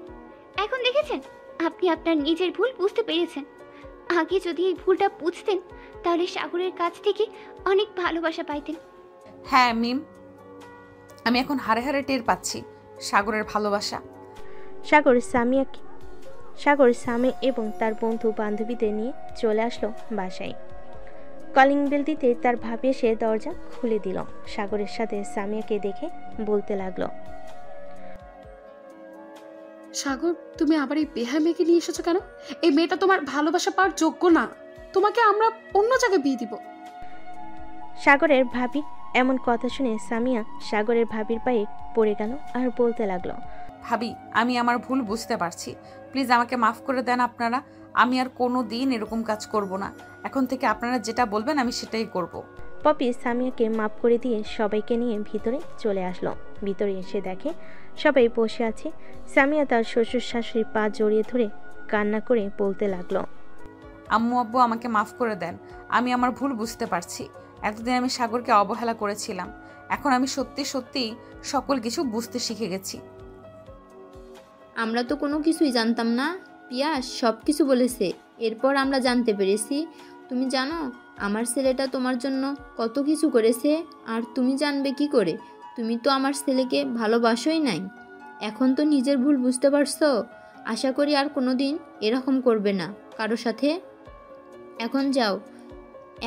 এখন দেখেছেন আপনি আপনার নিজের ভুল বুঝতে পেরেছেন। আগে যদি এই ভুলটা বুঝতেন, তাহলে সাগরের কাছ থেকে অনেক ভালোবাসা পাইতেন। হ্যাঁ মিম, আমি এখন হাড়ে হাড়ে টের পাচ্ছি সাগরের ভালোবাসা। সাগর সামি এবং তার বন্ধু বান্ধবীদের নিয়ে চলে আসলো বাসায়। কলিং বেল দিতে তার ভাবি এসে দরজা খুলে দিল। সাগরের সাথে সামিয়াকে দেখে বলতে লাগলো, সাগর, তুমি আবার এই বেহা মেয়েকে নিয়ে এসেছো কেন? এই মেয়েটা তোমার ভালোবাসা পাওয়ার যোগ্য না। তোমাকে আমরা অন্য জায়গায় বিয়ে দিব। সাগরের ভাবি এমন কথা শুনে সামিয়া সাগরের ভাবির পায়ে পড়ে গেল আর বলতে লাগলো, ভাবি, আমি আমার ভুল বুঝতে পারছি। প্লিজ আমাকে মাফ করে দেন আপনারা। আমি আর কোনো দিন এরকম কাজ করব না। এখন থেকে আপনারা যেটা বলবেন আমি সেটাই করব। পপি সামিয়াকে মাফ করে দিয়ে সবাইকে নিয়ে ভিতরে চলে আসলো। ভিতরে এসে দেখে সবাই বসে আছে। সামিয়া তার শ্বশুর শাশুড়ির পা জড়িয়ে ধরে কান্না করে বলতে লাগলো, আম্মু আব্বু, আমাকে মাফ করে দেন। আমি আমার ভুল বুঝতে পারছি। এতদিন আমি সাগরকে অবহেলা করেছিলাম। এখন আমি সত্যি সত্যি সকল কিছু বুঝতে শিখে গেছি। আমরা তো কোনো কিছুই জানতাম না। পিয়াস সব কিছু বলেছে, এরপর আমরা জানতে পেরেছি। তুমি জানো আমার ছেলেটা তোমার জন্য কত কিছু করেছে, আর তুমি জানবে কি করে? তুমি তো আমার ছেলেকে ভালোবাসোই নাই। এখন তো নিজের ভুল বুঝতে পারছো। আশা করি আর কোনো দিন এরকম করবে না কারো সাথে।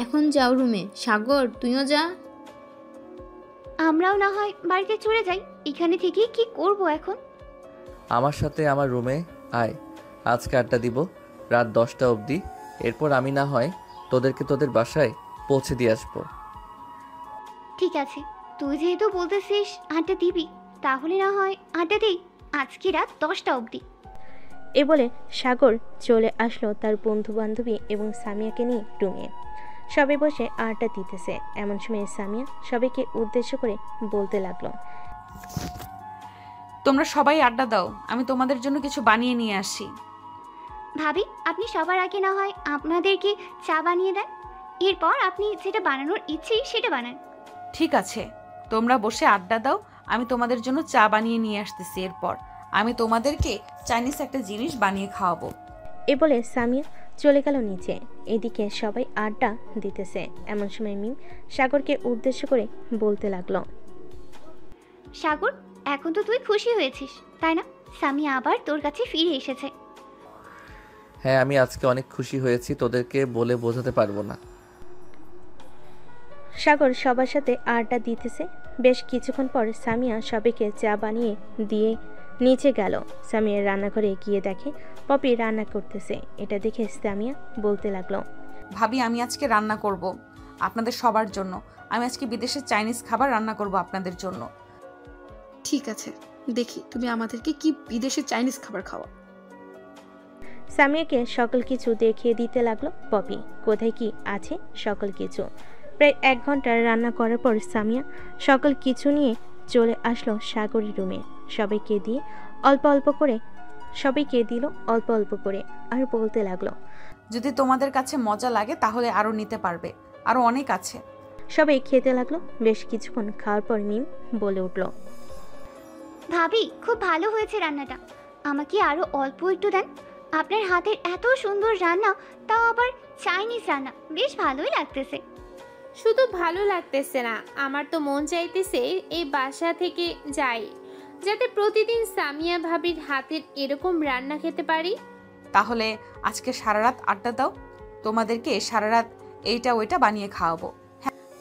এখন যাও রুমে। সাগর, তুইও যা। আমরাও না হয় বাড়িতে চলে যাই। এখানে থেকে কি করব এখন? আমার সাথে আমার রুমে আয়, আজকে আড্ডা দিব রাত 10টা অবধি। এরপর আমি না হয় তোদেরকে তোদের বাসায় পৌঁছে দিয়ে আসবো। ঠিক আছে, তুই যেহেতু বলতেছিস আড্ডা দিবি, তাহলে না হয় আড্ডা দিই আজকে রাত 10টা অবধি। এ বলে সাগর চলে আসলো তার বন্ধু বান্ধবী এবং সামিয়াকে নিয়ে রুমে। সবাই বসে আড্ডা দিতেছে। এমন সময় সামিয়া সবাইকে উদ্দেশ্য করে বলতে লাগলো, তোমরা সবাই আড্ডা দাও, আমি তোমাদের জন্য কিছু বানিয়ে নিয়ে আসি। ভাবি, আপনি সবার আগে না হয় আপনাদেরকে চা বানিয়ে দেন, এরপর আপনি যেটা বানানোর ইচ্ছে সেটা বানান। ঠিক আছে, তোমরা বসে আড্ডা দাও, আমি তোমাদের জন্য চা বানিয়ে নিয়ে আসতেছি। এরপর আমি তোমাদেরকে চাইনিজ একটা জিনিস বানিয়ে খাওয়াবো। এ বলে সামিয়া চলে গেল নিচে। এদিকে সবাই আড্ডা দিতেছে। এমন সময় মিম সাগরকে উদ্দেশ্য করে বলতে লাগলো, সাগর, এখন তো তুই খুশি হয়েছিস তাই না? সামিয়া আবার তোর কাছে ফিরে এসেছে। হ্যাঁ, আমি আজকে অনেক খুশি হয়েছি, তোদেরকে বলে বোঝাতে পারবো না। সাগর সবার সাথে আড্ডা দিতেছে। বেশ কিছুক্ষণ পর সামিয়া সবাইকে চা বানিয়ে দিয়ে নিচে গেল। সামিয়া রান্নাঘরে গিয়ে দেখে পপি রান্না করতেছে। এটা দেখে সামিয়া বলতে লাগলো, ভাবি, আমি আজকে রান্না করব আপনাদের সবার জন্য। আমি আজকে বিদেশের চাইনিজ খাবার রান্না করব আপনাদের জন্য। ঠিক আছে, দেখি তুমি আমাদেরকে কি বিদেশি চাইনিজ খাবার খাওয়া। সামিয়াকে সকল কিছু দেখিয়ে দিতে লাগলো পপি। কোথায় কি আছে সকল কিছু। প্রায় 1 ঘন্টা রান্না করার পর সামিয়া সকল কিছু নিয়ে চলে আসলো সাগরের রুমে। সবাইকে দিল অল্প অল্প করে আর বলতে লাগলো, যদি তোমাদের কাছে মজা লাগে তাহলে আরো নিতে পারবে, আরো অনেক আছে। সবাই খেতে লাগলো। বেশ কিছুক্ষণ খাওয়ার পর মিম বলে উঠল, ভাবি, খুব ভালো হয়েছে রান্নাটা, আমাকে আরো অল্প একটু দেন। আপনার হাতের এত সুন্দর রান্না, তাও আবার চাইনিজ রান্না, বেশ ভালোই লাগতেছে। শুধু ভালো লাগতেছে না, আমার তো মন চাইতেছে এই বাসা থেকে যাই, যাতে প্রতিদিন সামিয়া ভাবির হাতের এরকম রান্না খেতে পারি। তাহলে আজকে সারা রাত আড্ডা দাও, তোমাদেরকে সারা রাত এইটা ওইটা বানিয়ে খাওয়াবো।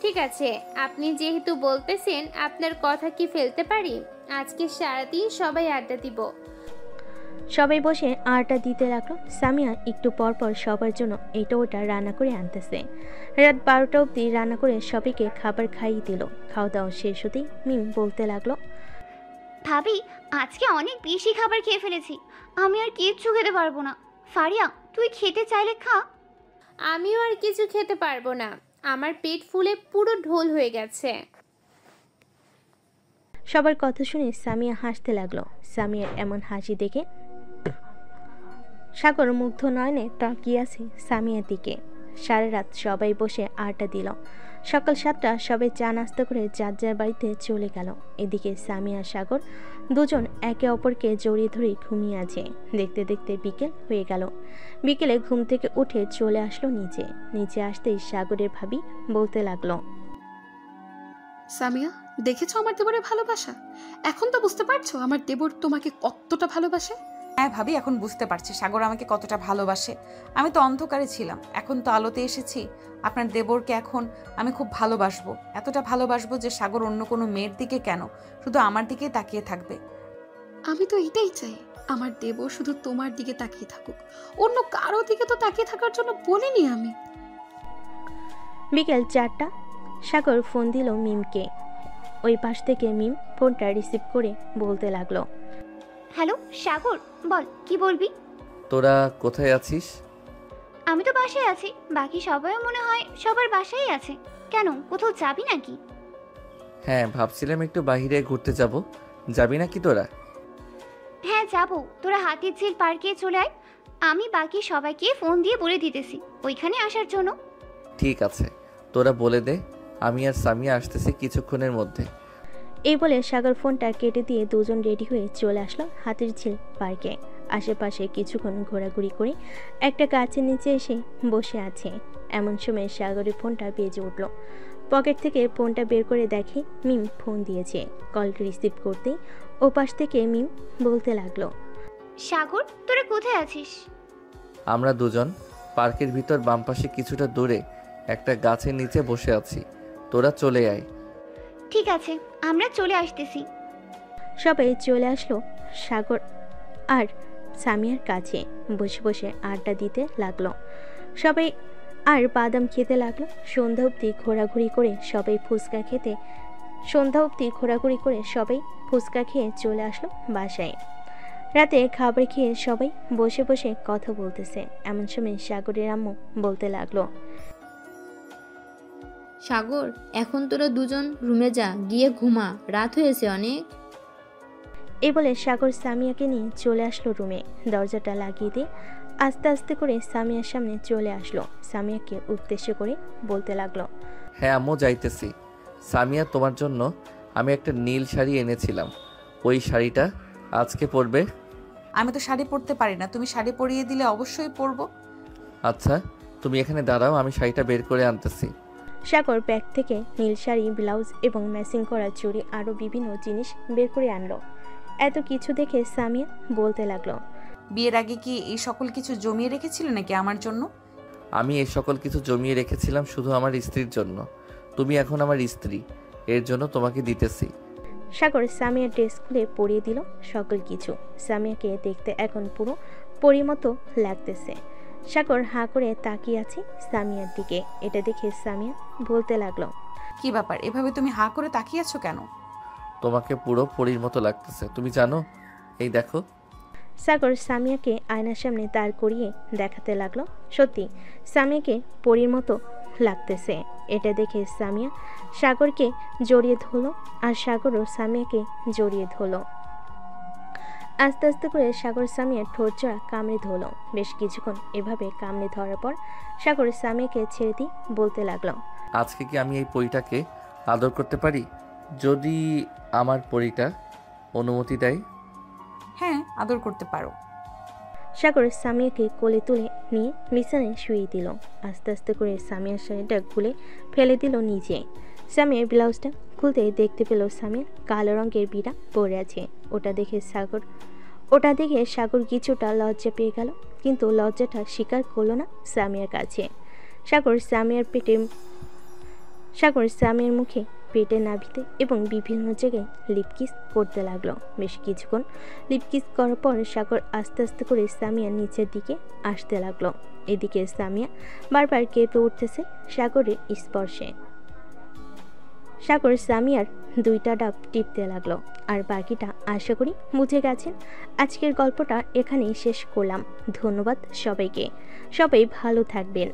ঠিক আছে, আপনি যেহেতু বলতেছেন, আপনার কথা কি ফেলতে পারি? আজকে সারাদিন সবাই আড্ডা দিব। সবাই বসে আড্ডা দিতে লাগলো। সামিয়া একটু পর পর সবার জন্য এটা ওটা রান্না করে আনতেছে। রাত 12টা অবধি রান্না করে সবাইকে খাবার খাইয়ে দিল। খাওয়া দাওয়া শেষ হতেই মিম বলতে লাগলো, ভাবি, আজকে অনেক বেশি খাবার খেয়ে ফেলেছি, আমি আর কিচ্ছু খেতে পারবো না। ফারিয়া, তুই খেতে চাইলে খা। আমিও আর কিছু খেতে পারবো না, আমার পেট ফুলে পুরো ঢোল হয়ে গেছে। সবার কথা শুনে সামিয়া হাসতে লাগলো। সামিয়ার এমন হাসি দেখে সাগর মুগ্ধ নয়নে তাকিয়ে আছে সামিয়ার দিকে। সারা রাত সবাই বসে আড্ডা দিল। সকাল 7টা সবাই চা নাস্তা করে যার যার বাড়িতে চলে গেল। এদিকে সামিয়া সাগর দুজন একে অপরকে জড়িয়ে ধরে ঘুমিয়ে আছে। দেখতে দেখতে বিকেল হয়ে গেল। বিকেলে ঘুম থেকে উঠে চলে আসলো নিচে আসতেই সাগরের ভাবি বলতে লাগলো, সামিয়া, দেখেছো আমার দেবরের ভালোবাসা? এখন তো বুঝতে পারছো আমার দেবর তোমাকে কতটা ভালোবাসে? হ্যাঁ ভাবি, এখন বুঝতে পারছি সাগর আমাকে কতটা ভালোবাসে। আমি তো অন্ধকারে ছিলাম, এখন তো আলোতে এসেছি। আপনার দেবরকে এখন আমি খুব ভালোবাসবো, এতটা ভালোবাসবো যে সাগর অন্য কোনো মেয়ের দিকে কেন, শুধু আমার দিকেই তাকিয়ে থাকবে। আমি তো এটাই চাই, আমার দেবর শুধু তোমার দিকে তাকিয়ে থাকুক, অন্য কারো দিকে তো তাকিয়ে থাকার জন্য বলিনি আমি। বিকেল 4টা সাগর ফোন দিল মিমকে। ওই পাশ থেকে মিম ফোনটা রিসিভ করে বলতে লাগলো, হ্যালো সাগর, বল কি বলবি? তোরা কোথায় আছিস? আমি তো বাসায় আছি, বাকি সবাইও মনে হয় সবার বাসায় আছে। কেন, কোথাও যাবি নাকি? হ্যাঁ, ভাবছিলাম একটু বাইরে ঘুরতে যাব, যাবি নাকি তোরা? হ্যাঁ যাবো, তোরা হাতির ঝিল পার্কে চলে আয়, আমি বাকি সবাইকে ফোন দিয়ে বলে দিতেছি ওইখানে আসার জন্য। ঠিক আছে, তোরা বলে দে, আমি আর সামিয়া আসতেছি কিছুক্ষণের মধ্যে। এই বলে সাগর ফোনটা কেটে দিয়ে দুজন রেডি হয়ে চলে আসলো হাতির ঝিল পার্কে। আশেপাশে কিছুক্ষণ ঘোরাঘুরি করে একটা গাছের নিচে এসে বসে আছে। এমন সময় সাগরের ফোনটা বেজে উঠল। পকেট থেকে ফোনটা বের করে দেখে মিম ফোন দিয়েছে। কল রিসিভ করতেই ওপাশ থেকে মিম বলতে লাগলো, সাগর, তোরা কোথায় আছিস? আমরা দুজন পার্কের ভিতর বাম পাশে কিছুটা দূরে একটা গাছের নিচে বসে আছি, তোরা চলে আয়। ঠিক আছে, আমরা চলে আসতেছি। সবাই চলে আসলো সাগর আর সামিয়ার কাছে। বসে বসে আড্ডা দিতে লাগলো সবাই, আর বাদাম খেতে লাগলো। সন্ধ্যা অবধি ঘোরাঘুরি করে সবাই ফুচকা খেয়ে চলে আসলো বাসায়। রাতে খাবার খেয়ে সবাই বসে বসে কথা বলতেছে। এমন সময় সাগরের আম্মু বলতে লাগলো, সাগর, এখন তোরা দুজন রুমে যা, গিয়ে ঘুমা, রাত হয়েছে অনেক। এই বলে সাগর সামিয়াকে নিয়ে চলে আসলো রুমে। দরজাটা লাগিয়ে দিয়ে আস্তে আস্তে করে সামিয়ার সামনে চলে আসলো। সামিয়াকে উদ্দেশ্য করে বলতে লাগলো, হ্যাঁ আম্মু, যাইতেছি। সামিয়া, তোমার জন্য আমি একটা নীল শাড়ি এনেছিলাম, ওই শাড়িটা আজকে পরবে। আমি তো শাড়ি পরতে পারি না, তুমি শাড়ি পরিয়ে দিলে অবশ্যই পরবো। আচ্ছা, তুমি এখানে দাঁড়াও, আমি শাড়িটা বের করে আনতেছি। সাগর ব্যাগ থেকে নীল শাড়ি, ব্লাউজ এবং ম্যাচিং করা চুড়ি আরও বিভিন্ন জিনিস বের করে আনলো। এত কিছু দেখে সামিয়া বলতে লাগলো, বিয়ের আগে কি এই সকল কিছু জমিয়ে রেখেছিল নাকি আমার জন্য? আমি এই সকল কিছু জমিয়ে রেখেছিলাম শুধু আমার স্ত্রীর জন্য। তুমি এখন আমার স্ত্রী, এর জন্য তোমাকে দিতেছি। সাগর সামিয়ার ড্রেস খুলে পরিয়ে দিল সকল কিছু। সামিয়াকে দেখতে এখন পুরো পরিমতো লাগতেছে। সাগর হাঁ করে তাকিয়ে আছে সামিয়ার দিকে। এটা দেখে সামিয়া বলতে লাগলো, কি ব্যাপার, এভাবে তুমি হাঁ করে তাকিয়ে আছো কেন? তোমাকে পুরো পরীর মতো লাগতেছে, তুমি জানো? এই দেখো। সাগর সামিয়াকে আয়নার সামনে দাঁড় করিয়ে দেখাতে লাগলো। সত্যি সামিয়াকে পরীর মতো লাগতেছে। এটা দেখে সামিয়া সাগরকে জড়িয়ে ধরলো, আর সাগরও সামিয়াকে জড়িয়ে ধরলো। আস্তে আস্তে করে সাগর সামিয়ার ঠোঁট জোড়া কামড়ে ধরলো। বেশ কিছুক্ষণ এভাবে কামড়ে ধরার পর সাগর সামিয়াকে ছেড়ে দিয়ে বলতে লাগলো, আজকে কি আমি এই পরীটাকে আদর করতে পারি, যদি আমার পরীটা অনুমতি দেয়? হ্যাঁ, আদর করতে পারো। সাগর সামিয়াকে কোলে তুলে নিয়ে বিছানায় শুয়ে দিল। আস্তে আস্তে করে সামিয়ার শাড়িটা খুলে ফেলে দিল নিচে। সামিয়ার ব্লাউজটা খুলতে দেখতে পেল সামিয়া কালো রঙের বিড়া পরে আছে। ওটা দেখে সাগর কিছুটা লজ্জা পেয়ে গেল, কিন্তু লজ্জাটা স্বীকার করলো না সামিয়ার কাছে। সাগর সামিয়ার মুখে, পেটে, নাভিতে এবং বিভিন্ন জায়গায় লিপকিস করতে লাগলো। বেশ কিছুক্ষণ লিপকিস করার পর সাগর আস্তে আস্তে করে সামিয়ার নিচের দিকে আসতে লাগলো। এদিকে সামিয়া বারবার কেঁপে উঠতেছে সাগরের স্পর্শে। সাগর সামিয়ার দুইটা ডাব টিপতে লাগলো। আর বাকিটা আশা করি বুঝে গেছেন। আজকের গল্পটা এখানেই শেষ করলাম। ধন্যবাদ সবাইকে। সবাই ভালো থাকবেন।